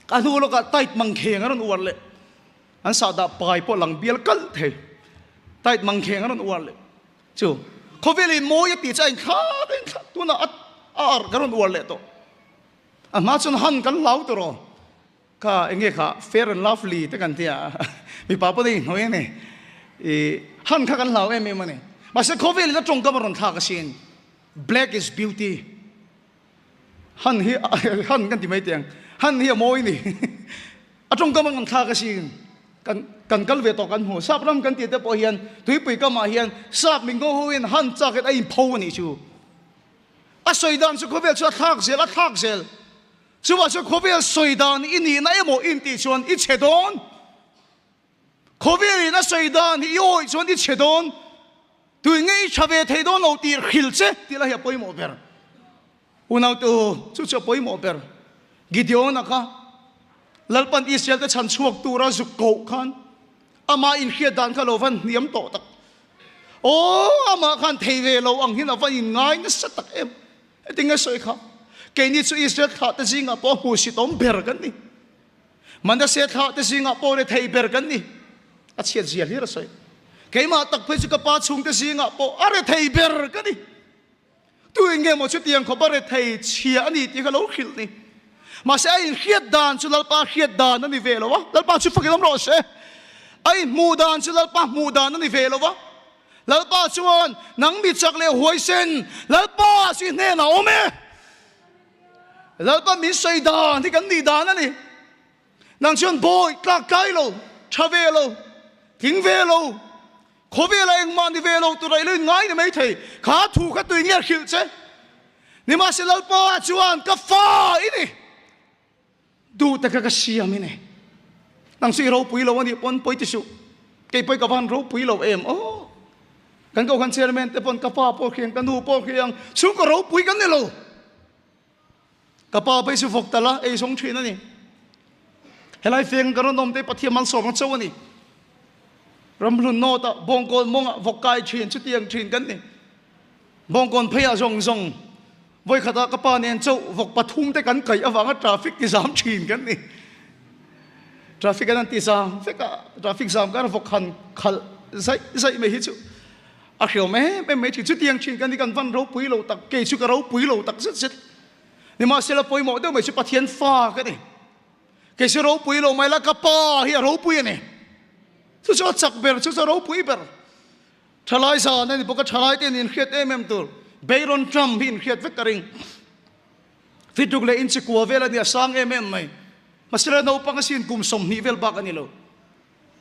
anh uổng là cái tay mang khéng anh uổng lệ anh sao đã bài po lăng biếc cẩn thế tay mang khéng anh uổng lệ chứ có vẻ là mỗi cái trái khá tu na cái anh uổng lệ to à mà chun han cái lão to rồi cái nghe khá fair and lovely thế cái gì à bị bảo đi nói này han khá cái lão em này mà sẽ có vẻ là trong cái món thác xin black is beauty han cái gì mấy tiếng han hi môi nè ở trong cái món thác xin cần về to cần hồ sắp lắm cần tiền để bảo hiền tuy bị cái mà hiền sắp mình có hiền han chắc cái ai phô nè chú à sợi đàn sẽ có vẻ cho thác sẽ chú bảo sẽ có vẻ sợi đàn in này một in tỷ chuan ít chế đón có vẻ là sợi đàn yêu chuan ít chế đón tôi ngay cha về thấy đó nào tiền khil chứ thì là hiệp bơi mò bèr, nào tu chú cho bơi mò bèr, Gideon à cả, lalpan Israel cái chăn chuộc tu ra dục cầu khan, ama in khiết đàn cái lô văn niệm tổ tắc, ama khan thấy về lô ang hin avan in ngay nó sát tắc em, tiếng nghe soi khá, cái này chú Israel thà tới Singapore hồ sĩ tóm bèr cái này, mình đã sẽ thà tới Singapore để thấy bèr cái này, à chết gì hết rồi cái mà tập phải cái ba chung cái gì ngã bộ ở thầy bèr cái đi tôi nghe một chút tiếngเขาบอกthầy chia anh đi thì cái lỗ khil này mà sẽ anh khiết đàn cho lalpa khiết đàn anh đi về rồi wá lalpa chút phải làm rõ sẽ anh mù đàn cho lalpa mù đàn anh đi về rồi wá lalpa chuan nắng bị chặt lệ huay sen lalpa suy nghe nào mẹ lalpa bị say đàn thì cái gì đàn anh đi nàng chuan boy cả cái lô cha về lô tiếng về lô có vẻ là anh mang đi về lâu tụi này lên ngay thì mấy thầy khá thù khá tùy nghe hiểu chứ nhưng mà sẽ lâu bao chuan cái pha ấy đi đủ tất cả cái gì à này đang suy râu bùi lâu anh đi bón bùi tissu cái bùi cái van râu bùi lâu em cái câu khăn xe men cái bón cái pha bùi khiêng cái nụ bùi khiêng xuống cái râu bùi cái này lâu cái pha bùi sư phục ta la ấy sống chuyện này hay là phiền cái nôm để bắt thiam mang sòng châu này rầm run nô ta bong con mong vọc cài truyền chút tiếng truyền cái này bong con phê rong rong với khát cái pa nền châu vọc bắt thum tới cắn cày ở vắng traffic thì giảm truyền cái này traffic cái này thì giảm phải cả traffic giảm cái vọc khăn khal dậy mấy hết chú à hiểu mấy chỉ chút tiếng truyền cái này cần văn râu bùi lầu tắc kê chút cái râu bùi lầu tắc rất nhưng mà sẽ là bùi mỏ đâu mấy chút bắt thiên pha cái này kê chút râu bùi lầu mấy là cái pa hi râu bùi này chú cho chắc bèr chú cho râu bùi bèr trả lại sao nên bốc trả lại tiền in khiết em tu Bayron Trump in khiết vết taring phi trục lệ in chỉ qua về là nhà sang em mày mà sẽ là nấu bằng cái xin cùng sống ni về bạc anh lo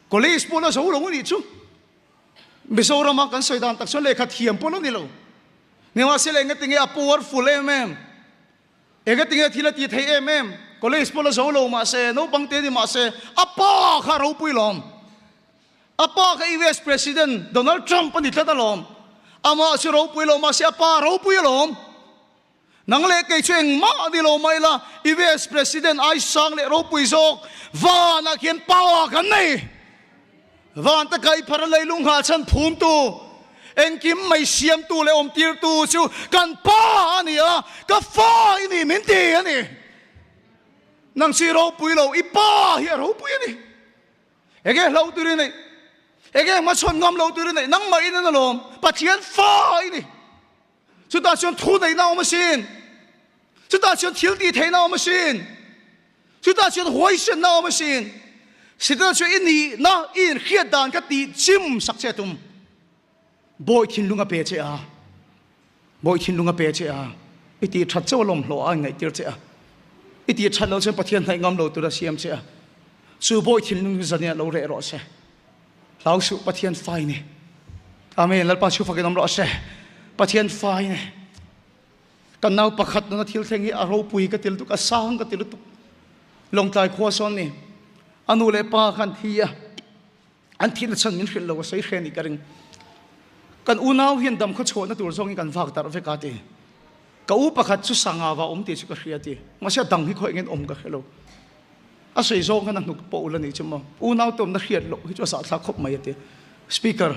college bố nó xấu lắm đi chú Mizoram kan soidan tak so le khat hiam polo ni lo newa se le ngatinge a powerful ega tinge thila ti thei college polo zo lo ma se no bangte ni ma se apa kha ro pui lom apa ka US president Donald Trump ni thata lom ama se ro pui lo ma se apa ro pui lom nang le ke cheng ma ni lo mai la US president ai sang le ro pui zo va na kien pa kan nei van ta kai phar lai lung ha chan phum tu en kim mai siam tu le om tir tu chu kan pa ani a ka fa ini min ti ani nang si ro pui lo i pa hi ro pui ani ege lo tu ri nei ege ma chon ngam lo tu ri nei nang mai na lom pathian fa ini chu ta chon thu nei na ma sin chu ta chon thil ti thei na ma sin chu ta chon hoi shen na ma sin sida chu ini na in khiat dan ka ti chim sak che tum boy thin lunga pe che a boy thin lunga pe che a iti that chaw lom hlo a ngai tir che a iti that lo chen pathian thai ngam lo tu ra siam che a chu boy thin lung zania lo re ro se lau su pathian fai ni amen lal pa chu fakin ro se pathian fai ni kan nau pakhat na thil thengi a ro pui ka til tu ka sang ka til tu long tai kho son ni anu le pa khan thia an thil chan min khil lo sai khen ni karing kan unaw hian dam kho chho na tur zong kan vak tar ve ka ti ka u pakhat chu sanga wa ti chu ka hria ti ma sha dang hi khoi ngen ka khelo a sei zong kan nuk po ula ni chuma unaw tom na khiat lo hi chu sa thla khop mai ti speaker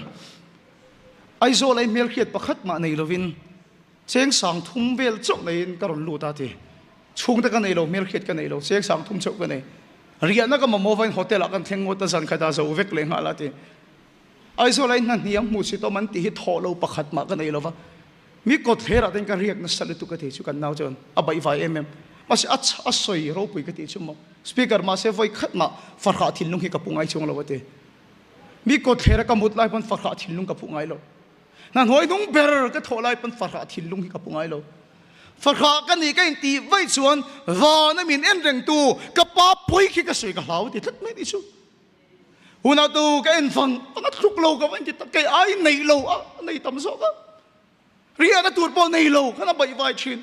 ai zo lai mel khiat pakhat ma nei lovin cheng sang thum vel chok nei karon lu ta ti chung ta kan nei lo mel khiat kan nei lo cheng sang thum chok ka nei ria na ka mobile hotel akan thengo ta san khata zo vek le ngala ti ai zo lai nan hiam mu si to man ti hi tholo pakhat ma ka nei lo wa mi ko thera den ka riak na sal tu ka ti chu kan naw jon abai vai mas a soi ro pui ka ti chu mo speaker ma se voi khat ma farha thil lung hi ka pungai chung lo wa ti mi ko thera ka mut lai pan farha thil lung ka pungai lo nan hoi dung ber ka tholai pan farha thil lung hi ka pungai lo farha ka ni ka ti vai chuan wa na min en reng tu ka pa pui khi ka soi ka hlau ti that mai ni chu una tu ka en fang na thuk lo ka van ti ta kai ai nei lo a nei tam so ka ria na tur po nei lo ka na bai vai chin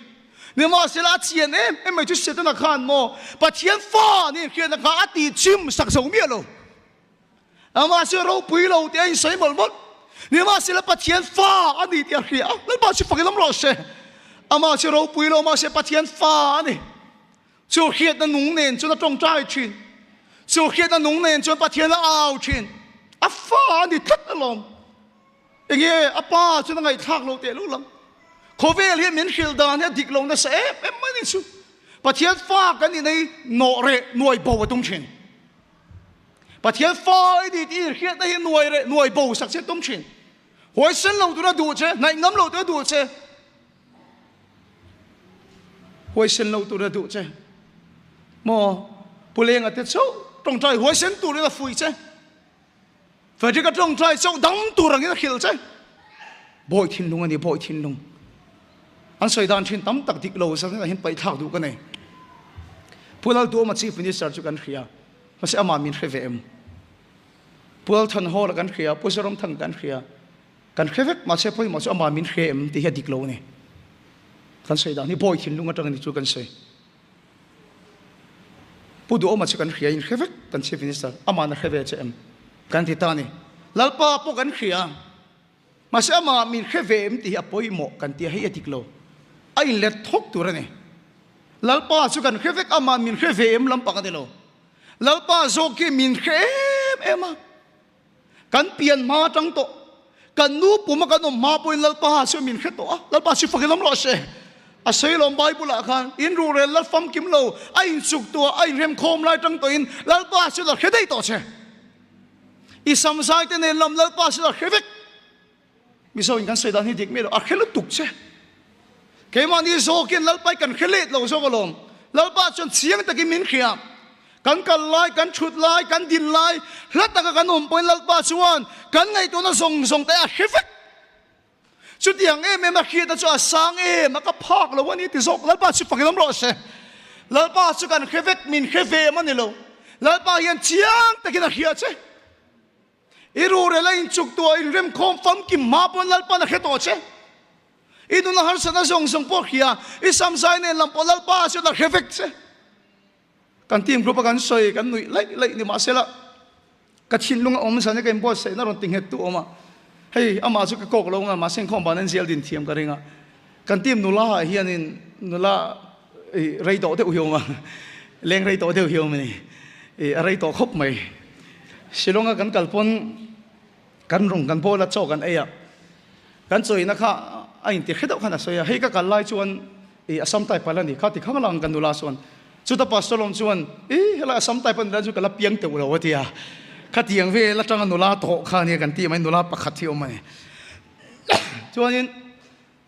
ni ma se la chien mai chu se ta na khan mo pathian fa ni khian na ka ati chim sak so mi lo ama se ro pui lo ti ai sai mol mol ni ma se la pathian fa ani ti a khia la ba chi fa lam ro se ama se ro pui lo ma se pathian fa ni chu khiat na nung nen chu na tong trai chin chu khiat na nung nen chu pathian la au chin a fa ni that alom enge apa chu na ngai thak lo te lu lam khovel hi min khil dan he dik lo na se mai ni chu pathian fa kan ni nei no re noi bo wa tung chin pathian fa ni ti khiat na hi noi re noi bo sak che tung chin hoi sen lo tu na du che nai ngam lo tu du che hoi sen lo tu na du che mo puleng ate chau tong trai hoi sen tu na fui che phải cái tong trai chau dang tu rang ina khil che boy thin lung ani boy thin lung an soi dan thin tam tak dik lo sa hin pai thak du ka nei pulal tu ma chief minister chu kan khia ma se ama min khevem pul than ho la kan khia pusarom thang kan khia kan khevek ma se poi ma chu ama min khem ti ha dik lo ne kan soi dan ni boy thin lung atang ni chu kan soi pudu oma chu kan khia in khevek kan chief minister ama na kheve che em kan ti ta ni lalpa po kan khia ma se ama min khevem ti apoi mo kan ti ha dik lo ai let thok tu ra ne lalpa chu kan khevek ama min khevem lam pa ka de lo lalpa zo ki min khem ema kan pian ma tang to kan nu pu ma kan no ma poin lalpa chu min khe to lalpa chu fakilam lo se a sei lom bible a khan in ru re lal fam kim lo ai suk to ai rem khom lai tang to in lalpa chu la khe dei to che i sam sai te ne lam lalpa chu la khevek mi so in kan sei dan hi dik me lo a khelu tuk che ke ma ni zo kin lalpai kan khelet lo zo ko lom lalpa chon chiang ta ki min khia kan kal lai kan chut lai kan din lai hlat ta kan om poin lalpa chuan kan ngai to na zong zong ta a khevek chu tiang ma khia ta chu a sang ma ka phak lo wani ti zok lalpa chu fakilam ro se lalpa chu kan khevek min kheve ma ni lo lalpa yan chiang ta ki na khia che iru re la in chuk to in rem khom fam ki ma pon lal pa na kheto che inu na har sana song song po khia isam sai ne lam polal pa se la khefek che kan tim group kan soi kan nui lai ni ma se la ka chin lung om sa ne kan bo se na ron ting het tu oma hei ama su ka kok lo nga ma seng khom ban an zel din thiam ka ringa kan tim nula hianin nula rei to te u hioma leng rei to te u hioma ni rei to khop mai silonga kan kalpon kan rong kan bo la cho kan eya kan choi na kha ain ti khedau khana soya hei ka kal lai chuan asam tai palani kha ti khang lang kan nula suan chu ta pastor chuan hela asam tai pan ra chu kala piang te lo watia kha tiang ve la tang nula to kha ni kan ti mai nula pakhat thi om mai chuan in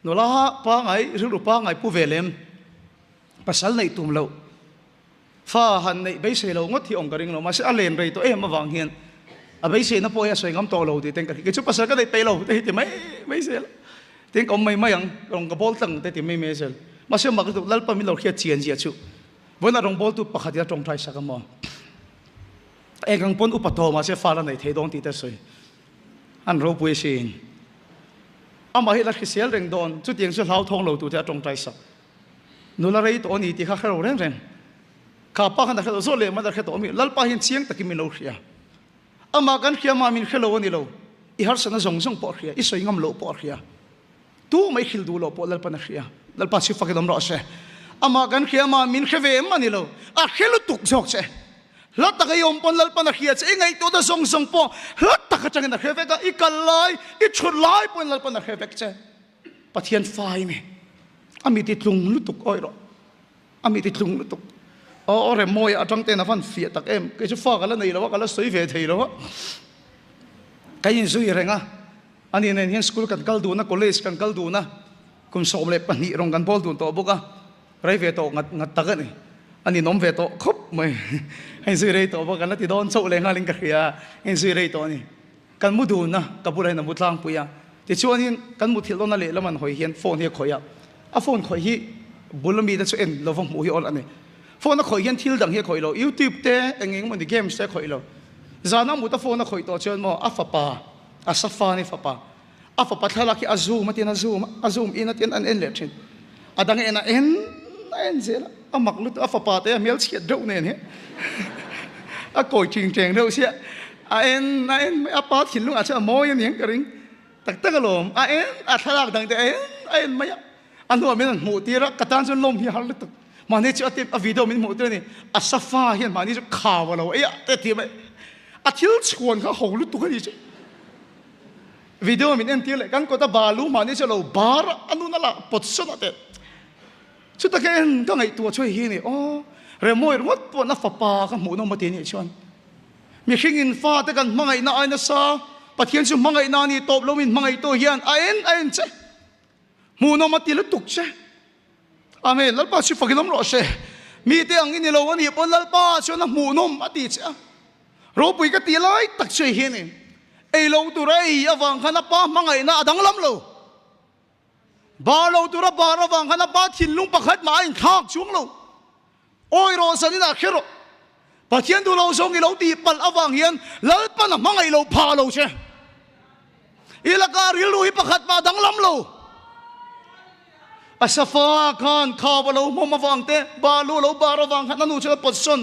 nula pa ngai ru pa ngai pu velem pasal nei tum lo fa han nei be se lo ngot thi ong karing lo ma se alen rei to ma wang hian a be se na po ya soi ngam to lo ti teng ka ki chu pasal ka dei pe lo te ti mai be se tiếng ông mày mày ang rong cái ball tầng tới tìm mày mày xem mà xem mà cái tụ lal pa mi lo khia chian gì chu với là rong ball tụ pakhat ya trong trai sakam mo e gang pon upato mà sẽ pha la này thấy đông ti ta soi an ro pui sin ama hi la khisial reng don chu tiang chu lau thong lo tu ta trong trai sak nu la rei to ni ti kha kharo reng reng kha pa khan da khalo so le ma da kha to mi lal pa hin chiang takim mi lo khia ama kan khia ma min khelo ni lo I har sana zong zong po khia I soi ngam lo po khia tu mai khil du lo po lal pa na khia lal pa si fakidom ro se ama kan khia ma min khave mani lo a khelu tuk jok che la ta yom pon lal pa na khia che ngai to da zong zong po la ta ka chang na khave ka I kalai I chut lai pon lal pa na khave che pathian fai me ami ti tlung lu tuk oi ro ami ti tlung lu tuk o re moi atang te na fan fia tak em ke chu fa ka la nei lo ka la soi ve thei lo cái gì suy rồi nga anh đi nên hiện school cần kal du na college cần kal du na cùng sôm lệ pani rong cần bol du to boka rai về to ngat tak ni anh đi nom về to khop mai hay suy rai to boka na ti don sâu lệ nga ling ka khia hay suy rai to ni cần mu du na kapulai na mutlang puya ti chuan in cần mu thil na le laman hoi hian phone hi khoya a phone khoi hi bulami da chu en lovong mu hi ol ani phone na khoi hian thil dang hi khoi lo YouTube te engeng mon di games te khoi lo zana mu ta phone na khoi to chuan mo afapa asafa ni fapa afapa thala ki azum atin azum in atin an en lechin adang en zela amak lut afapa te mel chiat do ne ni a koi ching cheng do sia a en apa thin lung a cha mo yan yang karing tak tak lom a en a thala dang te en maya anu men mu ti ra katan chun lom hi hal lut mane chu atip a video min mu te ni asafa hian mani chu khawa lo ya te ti mai a thil chuan kha ho lut tu ka ni chu video min en til kan ko ta balu mani chalo bar anu na la potson ate chu ta ken ka ngai tu choi hi ni o re moi ngot po na fa pa ka mu no ma ti ni chuan mi khingin fa te kan mangai na ai na sa pathian chu mangai na ni top lo min mangai to hian a en che mu no ma ti lu tuk che amen lal pa chu fakilom ro se mi te ang ni lo ani pon lal pa chu na mu no ma ti che ro pui ka ti lai tak choi hi ni ei lo tu rei awang khana pa mangai na adang lam lo ba lo tu ra ba ra wang khana pa thin lung pakhat ma in khak chung lo oi ro san na khero pathian du lo song I lo ti pal awang hian lal pa na mangai lo pha lo che ilaka ril lu hi pakhat ma dang lam lo asafa khan kha ba lo mo ma wang te ba lu lo ba ra wang khana nu che potson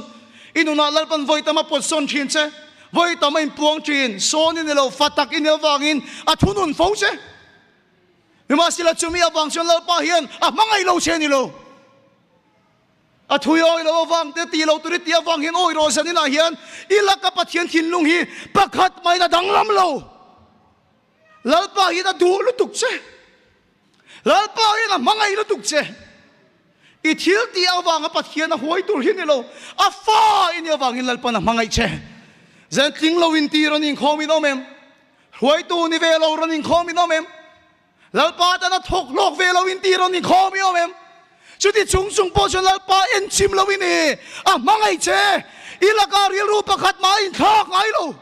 inuna lal pan voi ta ma potson thin che voi ta mai puang chin son in lo fatak in wangin a thunun fo che ma sila chumi awang chon lo pa hian a mangai lo che ni lo a thuyo lo wang te ti lo turi ti awang hian oi ro san ina hian ilaka pathian thin lung hi pakhat mai na dang lam lo lal pa hi da du lu tuk che lal pa hi na mangai lu tuk che I thil ti awang a pathian a hoi tur hi ni lo a fa in awang in lal pa na mangai che zan ting lo in ti ron in khomi no mem hoi tu ni ve lo ron in khomi no mem lal pa ta na thok lok ve lo in ti ron in khomi no mem chu ti chung chung po chon lal pa en chim lo in ni a mangai che ilaka ril ru pakhat ma in thak ngai lo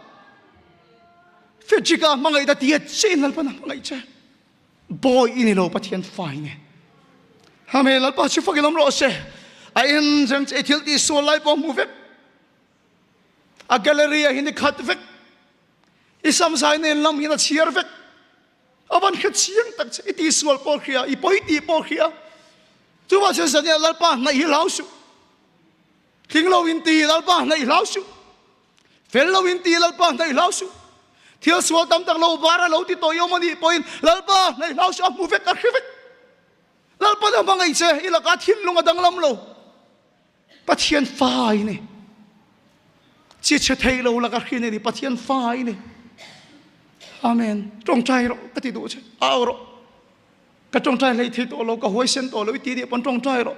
fechika mangai da ti che lal pa na mangai che boy in lo pathian fai ne hame lal pa chu fakilom ro se a en jam che thil ti so lai po mu ve a gallery hindi khat vek isam sai nen lam hina chiar vek awan kha chiang tak iti sual por khia I poi ti por khia chu wa se sania lalpa na hi lau su thing lo in ti lalpa na hi lau su fel lo in ti lalpa na hi lau su thial sual tam tak lo bara lo ti to yo mani poin lalpa na hi lau su mu vek ka khivek lalpa da mangai che ila ka thin lunga dang lam lo pathian fai ni chi che thei lo la ka khine ni pathian fai ni amen trong trai ro ka ti du che ao ro ka trong trai lei thi to lo ka hoi sen to lo ti ni pon trong trai ro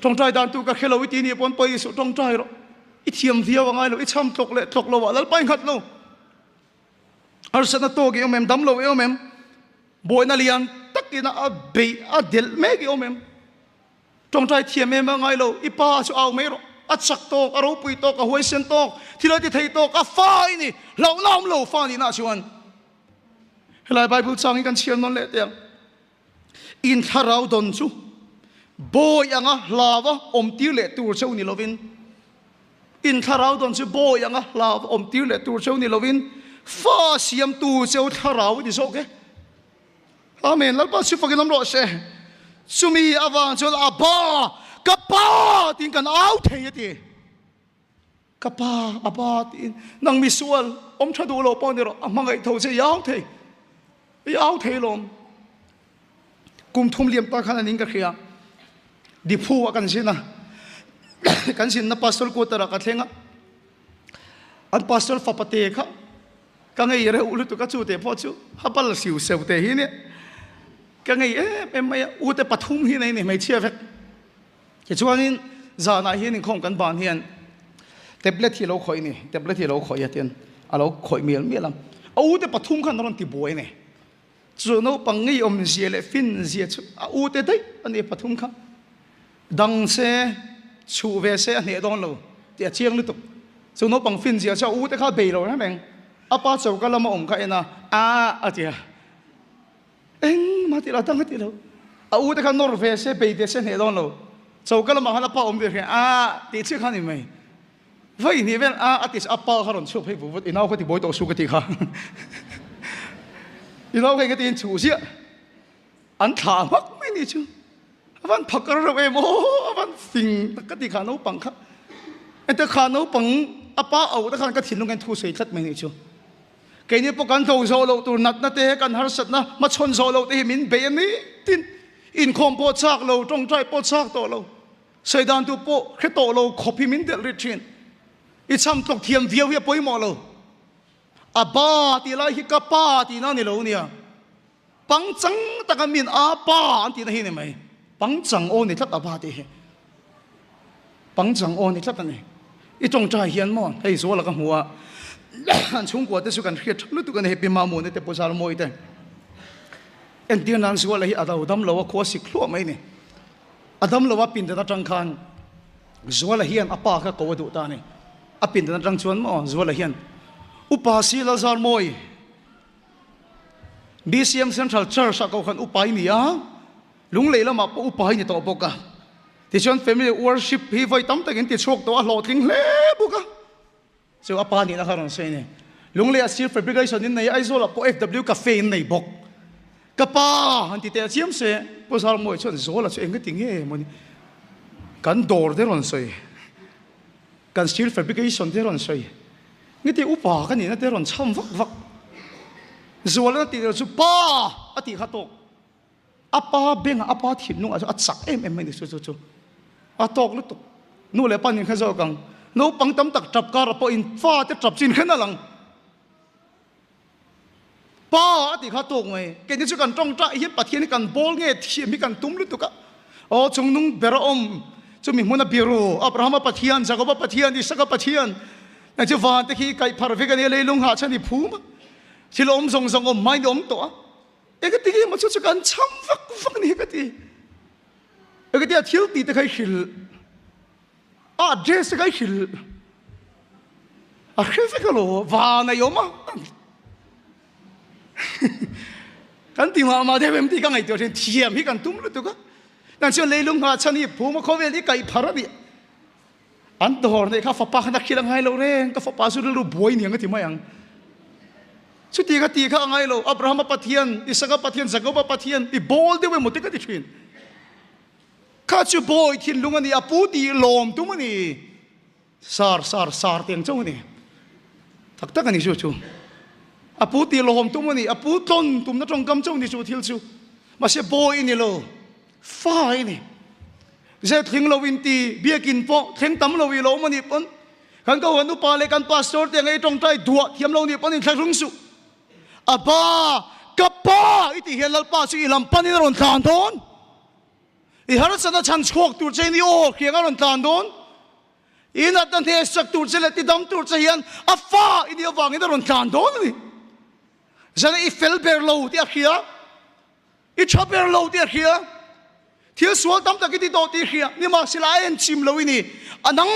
trong trai dan tu ka khelo ti ni pon poi su trong trai ro I thiam viaw ngai lo I cham tok le tok lo wa lal pai khat lo ar sana to ge omem dam lo omem boy na lian takina a be a del me ge omem trong trai thiam me ngai lo I pa su ao me ro a chak to a ro pui to ka hoi sen to thila ti thei to ka fai ni lo nam lo fa ni na chuan helai bible chang kan chian non le te in tharau don chu boy anga lawa om tir le tur chau ni lovin in tharau don chu boy anga lawa om tir le tur chau ni lovin fa siam tu chau tharau ni so ke amen lal pa su fakin am ro se sumi awan chul aba kapa tin kan au thei ti kapa aba tin nang mi sual om thadu lo pon ro amangai tho che yau thei lom kum thum liam ta khan aning ka khia di phu kan sina kan sin na pastor ko tara ka thenga an pastor fa pate kha ka ngai re ulu tu ka chu te pho chu hapal siu seu te hi ne ka ngai em mai u te pathum hi nei mai chia vek ke chuanin za na hi ning khong kan ban hian tablet hi lo khoi ni tablet hi lo khoi atian alo khoi miel mielam au te pathum khan ron ti boi ne chu no pangi om zia le fin zia chu u te dai ani pathum kha dang se chu ve se ne don lo ti chiang lu tu chu no pang fin zia cha u te kha be lo na beng apa chau ka lama om kha ena atia eng ma ti la tang ti lo u te kha nor ve se be ve se ne don lo chau ka lama hala pa om ve ti chi kha ni mai vai ni ven atis apa kha ron chu phei bu inau kha ti boi to su ka ti kha inau kha ti chu sia an tha mak mai ni chu avan phakar ro e mo avan sing ka ti kha no pang kha ente kha no pang apa au ta khan ka thin lung kan thu sei thlat mai ni chu ke ni po kan tho zo lo tur nat na te kan har sat na ma chon zo lo te min be ni tin in khom po chak lo tong trai po chak to lo sei dan tu po khe to lo khopi min del rithin I cham tok thiam viau ya poi mo lo aba ti la hi ka pa ti na ni lo nia pang chang ta ka min a pa an ti na hi ni mai pang chang o ni thlat aba ti he pang chang o ni thlat ani I tong trai hian mon hei zo la ka hua an chung ko te su kan khiat lu tu kan he pi ma mo ne te po sal moi te en ti nan su la hi adau dam lo ko sik thlo mai ni adam lo wa pin da tang khan zo la hian apa ka ko du ta ni apin da tang chuan mo zo la hian upa si la zar moi BCM Central Church ko khan upai ni a lung le lama po upai ni to boka ti chuan family worship hi vai tam takin ti chok to a lo tling le buka so apa ni na kharon se ne lung le a sir fabrication in nei aizola po FW cafe in nei bok kapa han ti te chiam se po sal moi chuan zo la chu eng ting he mo ni kan dor de ron soi kan sir fabrication de ron soi ni ti upa kan ni na te ron cham vak vak zo la ti chu pa ati khato apa beng apa thin nu a chak em mai ni chu a tok lu tok nu le pan ni kha zo kang no pang tam tak trap ka po in fa te trap chin khen lang pa ati kha tok mai ke ni chu kan tong tra hi pathian kan bol nge thi mi kan tum lu tu ka o chung nung bera om chu mi hmuna biru abraham pathian jacob pathian isaka pathian na chu van te khi kai phar ve ka ne leilung ha chani phu ma silom song song om mai dom to e ka ti ma chu kan cham vak ni ka ti e ka ti a thil ti te khai hil a dress ka hil a khefe ka lo va na yo ma kan ti ma de bem ti ka ngai to chen thiam hi kan tum lu tu ka nan chu leilung ha chani phu ma kho ve ni kai phar bi an dor ne kha fa pa na khilang hai lo re ka fa pa su lu boi ni ang ti ma yang ชุดที่ก็ตีข้างไงเราอับราฮัมปะเทียนอิสกะปะเทียนจักรปะเทียนอีบอลเดียวไปหมดที่ก็ติดชินข้าจูบอยทินลุงอันนี้อปูตีลมตุ้มนี่สาร์เตียงเจ้านี่ทักกันนี่ชูอปูตีลมตุ้มนี่อปูต้นตุ้มนั่งตรงกำเจ้านี่ชูทิลชูมาเสียบอยนี่โลฟ้านี่เจ้าทิ้งเราวินตีเบียกินปอทิ้งตั้มเราวิโลมันนี่ปนกันก็วันนู้นปาเลกันพาสตอร์เตียงไอ้ตรงใจดัวเทียมเรานี่ปนนี่ใช้รุ่งสุอาบ้ากับป้าอิติเฮลัลป้าสิลำปันนี่รอนทานโดนอีฮาร์สันชันชกตัวเจนี่โอเขียงรอนทานโดนอีนัดนันเทสักตัวเจเลติดำตัวเจียนอาฟ้าอินี่วางอินรอนทานโดนนี่ฉันอีเฟลเบอร์โลที่อาเขียอีชอบเบอร์โลที่อาเขียที่สวดตั้มตะกี้ที่โตที่อาเขียนี่มาสิลายเอ็นชิมโลวินี่อันนั้น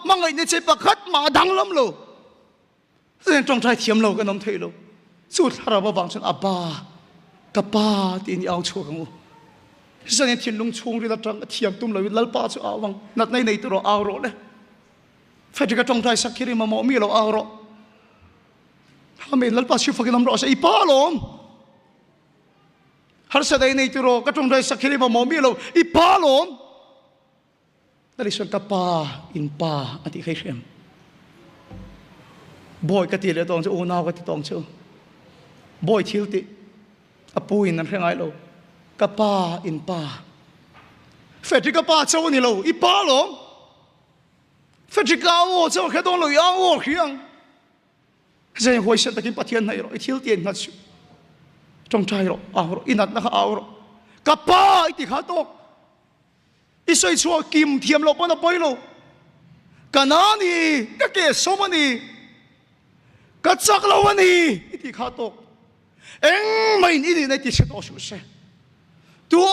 มาไงนี่เจ็บปากขัดมาดังล้ำโลเรื่องจงใจเทียมโลกันน้ำเทโลสุดฮาราบบังฉันอาบ้ากับป้าที่นี่เอาชัวร์กันกูฉันเนี่ยทิ้งลงช่วงที่เราจังเทียมตุ้มเลยลัลป้าชัวเอาวังนัดในตัวเราเอาโรเลยเฟรก็จงใจสักคิริมาโมมีเราเอาโรทำไมลัลป้าชิวฟังน้ำร้อนใช่อีป้าลมฮาร์สได้ในตัวเราก็จงใจสักคิริมาโมมีเราอีป้าลมนั่นคือส่วนกับป้าอินป้าอันที่เคยเชื่อมบอยกติเลยตองเจ้าโอ้นาวกติตองเจ้าบอยทิลติอปูอินนั่นเรื่องไงเรากับป้าอินป้าเฟรกับป้าเจ้านี่เราอีป้าหรอเฟรกับเอาเจ้าแค่ต้องเราอย่างโอ้เขียงจะยังหวยเส้นตะกี้ปะเทียนไหนเราอีทิลเตียนนัดชิจงใจเราเอาเราอินัดนะคะเอาเรากับป้าอีติขาตกอีสวยชัวกิมเทียมเราปนเอาไปเรากันนั่นนี่ก็เกศสมันนี่ก็จักเราวันนี้อีติขาตกเอ็งไม่อินในที่เชตอสุเสตัว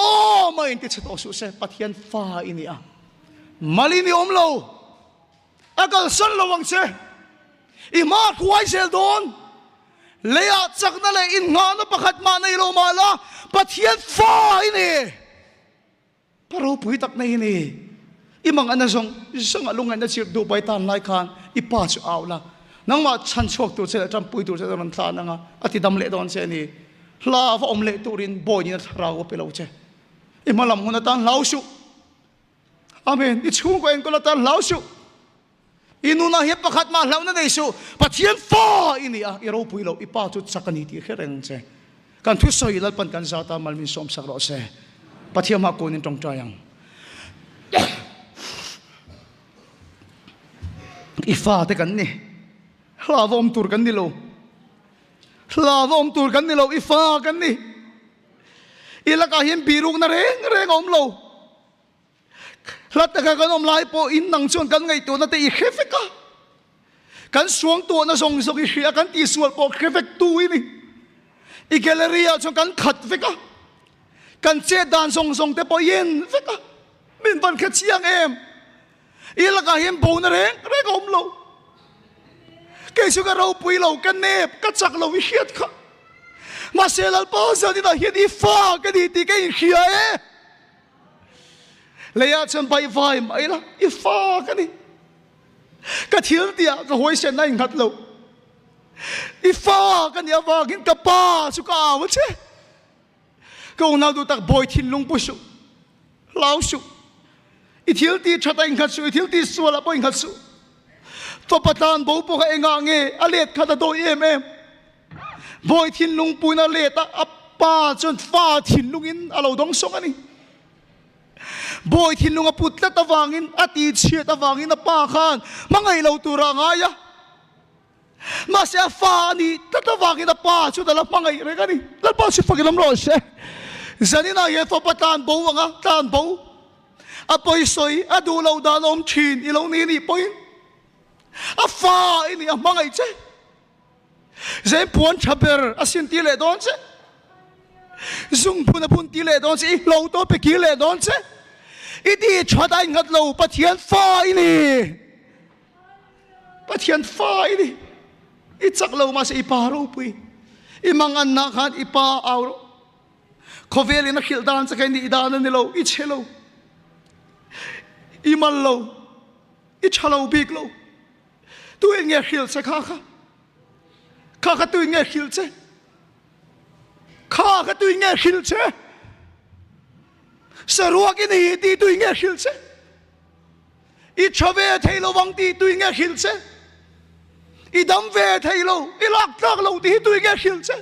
ไม่อินที่เชตอสุเสปะเทียนฟ้าอินี่อ่ะมาลินีอมเราอากาศสั่นระวังเสอีมาควายเซลโดนเลียจากนั่นเลยอินงานประคัดมาในโลมาละปะเทียนฟ้าอินี่พระรูปหิตักในนี่อีมังอันนั้นส่งลุงอันนั้นเชื่อดูไปตามรายการอีป้าจะเอาละนังมาชันชกตัวเสด็จจำปุยตัวเสด็จมันทานนังอ่ะอธิดำเละดอนเสนี่ลาฟอมเละตัวรินบอยนี่นะเราก็ไปเล่าเจ้อีมาลำคนนั้นตานเล่าสุอาเมนอีชุ่งก็เองก็ละตานเล่าสุอีนูน่าเห็บประคัดมาเล่านั่นเองสุปะเทียนฟ้าอีนี่อ่ะอีเราปุยเราอีป้าจุดสักนิดที่แค่เรื่องเจ้การทุสอยลัลปันกันซาตามัลมินสมสักรอเจ้ปะเทียนมาโกนินตรงใจยังอีฟ้าเท่กันนี่ลาวอมตูร์กันนี่โลลาวอมตูร์กันนี่โลอีฟ้ากันนี่อีลักเห็นปีรุกนั่นเร่งอมโลลัดตะกันอมลายโปอินนังชวนกันไงตัวนั่นแต่อีเคฟกะกันสวงตัวนั่นส่งอีเชียกันตีสวดโปเคฟกตัวนี่อีแกลเลอรี่ชวนกันขัดเฟกะกันเจดานส่งแต่โปเย็นเฟกะมินบันแค่เชียงเอ็มอีลักเห็นโปนั่นเร่งอมโลเกี่ยวกับเราปุยเรากันเนบกัดจักเราวิเชียดค่ะมาเซลล์ป้าสันนี่นะเห็นอีฟ้ากันดีตีกันเขียเลยอาจารย์ไปไฟไม่ละอีฟ้ากันนี่ก็เที่ยวเดียก็หวยเส้นนั่งขัดเราอีฟ้ากันเนี่ยว่ากินกับป้าสุกาวะเช่ก็อุณาดูตักบอยทิ้งลงปุชุลาวสุอีเที่ยวตีชัดอิงขัดสุอีเที่ยวตีสวละบอยอิงขัดสุตัวประธานบอกพวกเองเงยอเลดขัดตัวบอยทิ้งลุงปุยนาเลตอัปป้าจนฟ้าทิ้งลุงอินเราดองสงอันนี้บอยทิ้งลุงอปุตตะตะวางอินอตีเชียตะวางอินอป้าขานมังไงเราตัวรางายะมาเสียฟ้านี่ตะวางอินอป้าชุดละมังไงอะไรกันนี่แล้วป้าชุดฟังกันลำร้อนเช่จะนี่นะเยตัวประธานบอกว่าไงประธานบอกอปอยสวยอดูเราดานอมชินอีเรานี่ปอยอาฟ้าอินี่มังไงเจ้เจ้าพวนชับเบอร์อาศินตีเลดอนเจ้ซุงพูนพูนตีเลดอนเจ้เราโตไปกี่เลดอนเจ้อีดีชดได้งัดเราปะเทียนฟ้าอินี่ปะเทียนฟ้าอินี่อีจักเรามาสิอีปารูปุยอีมังอันนักขันอีปาเอาขเวลินักขิลดานจะแค่นี้อีดานนี่เราอีเชเราอีมันเราอีชาเราบิกเราตัวเองเงี้ยขิลเจ้ข้าตัวเองเงี้ยขิลเจ้ khá cái tôi nghe khil chứ sợ ruột cái này thì tôi nghe khil chứ ít cho về thấy lâu vắng thì tôi nghe khil chứ ít đâm về thấy lâu ít lắc lâu thì tôi nghe khil chứ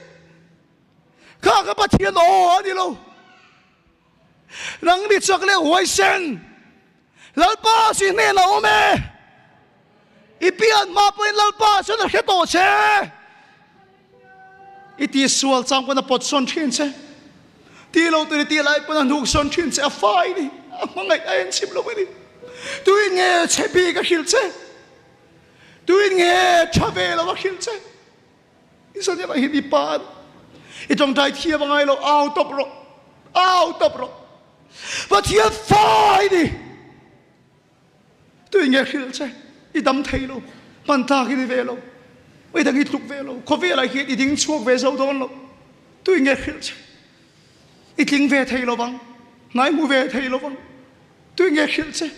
khá cái bắt thiên ồ đi lâu răng đi chắc lẽ hoài sen lal pa xin nên là ôm ít biển mà bên lal pa xin là hết tổ chứ ít đi xuôi sang bên là bớt son thiên chứ đi lâu từ đi lại bên là nuốt son thiên chứ phải đi mà ngày anh chìm lâu đi tôi nghe chế bị cái khil chứ tôi nghe cha về là khil chứ ít sao vậy ít pan ít trong trái thiệp bằng ai lo out of rồi và thiệp phải đi tôi nghe khil chứ ít đâm thấy lo bàn ta cái đi về lo bây giờ ít lúc về lo có về lại khi ít tiếng chuộc về sâu thôn lo tôi nghe khil chứ ít tiếng về thấy lo bằng nãy mua về thấy lo bằng tôi nghe khil chứ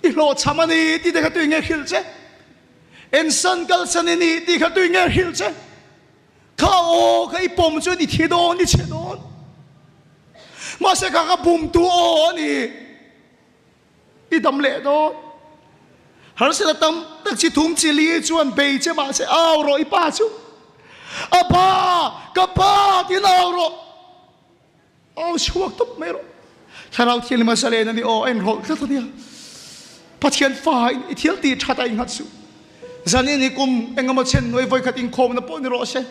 ít lo chăm anh đi thì để tôi nghe khil chứ en san kal san ni thì tôi nghe khil chứ khao cái bom cho đi thiệt đòn đi chết đòn mà sẽ cả bom tu ô ni ít đâm lệ đó hắn sẽ đâm tất chỉ thùng chỉ li chuan bể chứ mà sẽ ao rồi ba chú cái ba thì nào rồi ao chuộc tụt mấy rồi thằng nào thiên mà sẽ lên đi ô em rồi rất là nhiều bắt thiên phải thiếu tiền trả tay ngắt su giờ này cùng anh em chen nuôi voi khát in khom nó bón rồi sẽ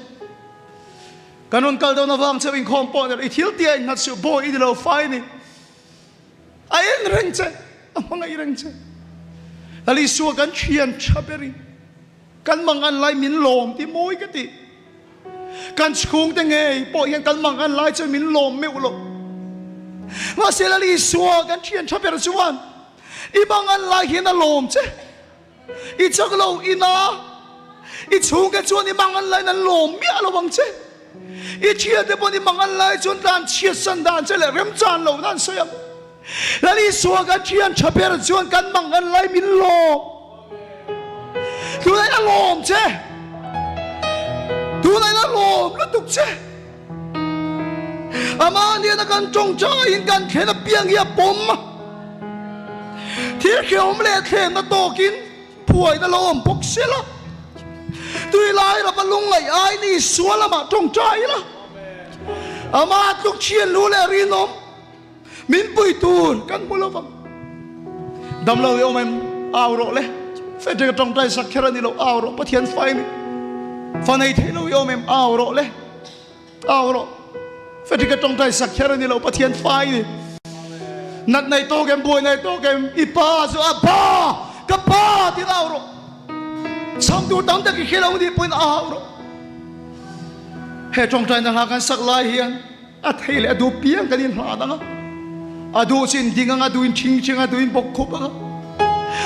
cái nón câu đâu nó vang chơi in khom bón rồi thiếu tiền ngắt su bôi đi đâu phải nè ai anh rèn chơi mang ai rèn chơi là lý số cái chuyện chấp nhận cái mang anh lại miến lồm thì mỗi cái gì cái chung thế nghe bỏ hiện cái mang anh lại chơi miến lồm mèo lồm mà sẽ là lý số cái chuyện chấp nhận chuan ít mang anh lại hiện là lồm chứ ít chắc lâu ít na ít chung cái chuan ít mang anh lại là lồm mía lo bằng chứ ít chuyện để bọn ít mang anh lại chuan đàn chia sân đàn chứ lại rem tràn lâu đàn xem là lý số cái chuyện chấp nhận chuan cái mang anh lại miến lồm tôi lại là lồm chứ tôi lại là lồm nó tục chứ mà anh ta cần trông cho anh cần thế là biếng hiệp bom mà thiết khiếu mà lệ thêm nó to kín phùi nó lồm bốc xế lắm tôi lại là bà lung ngày ai đi xuống là mà trông trái lắm mà lúc chiên lũ lệ rin ôm mình bùi tùn căn bùi lâu vọng đâm lâu ông em ảo rộ lệ phải chơi trong trái sắc khera đi lâu ảo rộ bắt thiên phai mi phần này thấy lâu ông em ảo rộ lệ ảo rộ phải chơi trong trái sắc khera đi lâu bắt thiên phai đi nát này to kem bùi này to kem ipa zo apa kapa thì ảo rộ xong tu tắm ta cái khera đi bùi ảo rộ hệ trong trái năng hàng sắc lai hiền thấy lẽ đủ piang cái điện hòa đó adu sin dinga aduin ching aduin bok khop a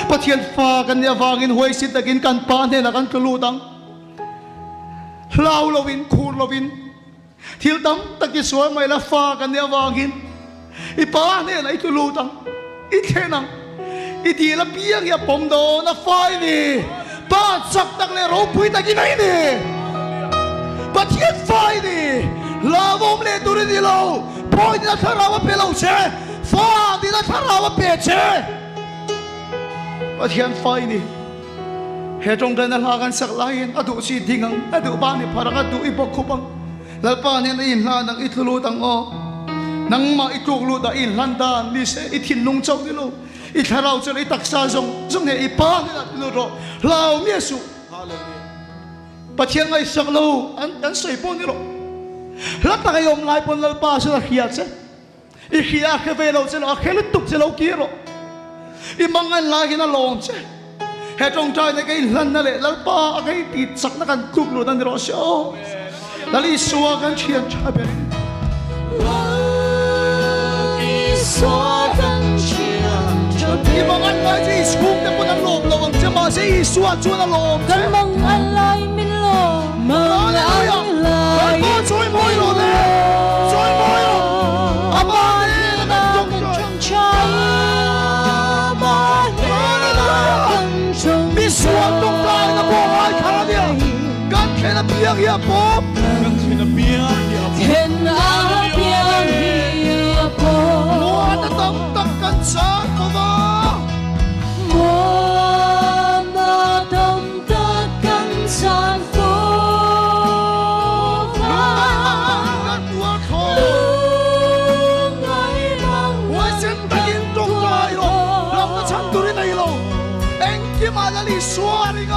pathian fa kan ya wangin hoi sit takin kan pa ne na kan klu dang lau lovin khur lovin thil tam taki so mai la fa kan ya wangin I pa ne na itu lu dang I thenang I ti la piang ya pom do na fai ni pa sak tak le ro pui takin ai ni pathian fai ni la vom le tu ri lo poi na tharawa pe lo che fa đi na tharawa pe che pathian fai ni he trong dan la kan sak lain adu si dingang adu ba ni parang adu I bok khupang lalpa ne na in la nang I thulu tang o nang ma I tuk lu da in lan dan ni se I thin lung chau ni lo I tharau che I taksa jong jong ne I pa ni na lu ro lau mi su hallelujah pathian ai sak lo an soi po ni lo lát ta cái ông lại pon lalpa sẽ là khiat chứ I khiat cái về lâu sẽ là khé lít tục sẽ lâu kia rồi I mang anh lại cái nó lom chứ hệ trong trái này cái lần này lalpa cái tịt sắc nó cần cục luôn anh rồi sao là lý xua cái chuyện cha bé I mang anh lại chỉ xuống để pon anh lom lom chứ mà sẽ xua chúa nó lom chứ mang anh lại mình lom mang anh lại trôi môi rồi nè trôi môi rồi ba đi na trong trái ba đi na trong mi suat tung tay na bo ai khá đi gan khe na biang hiệp bom gan khe na biang hiệp sáng mô mô我那懂得更善福分，路愛能我先帶領眾在路，讓我唱到你內路，應該馬拉里說你個。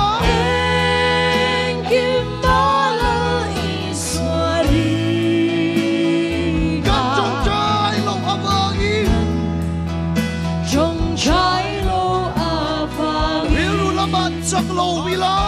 Chắc lâu vì lo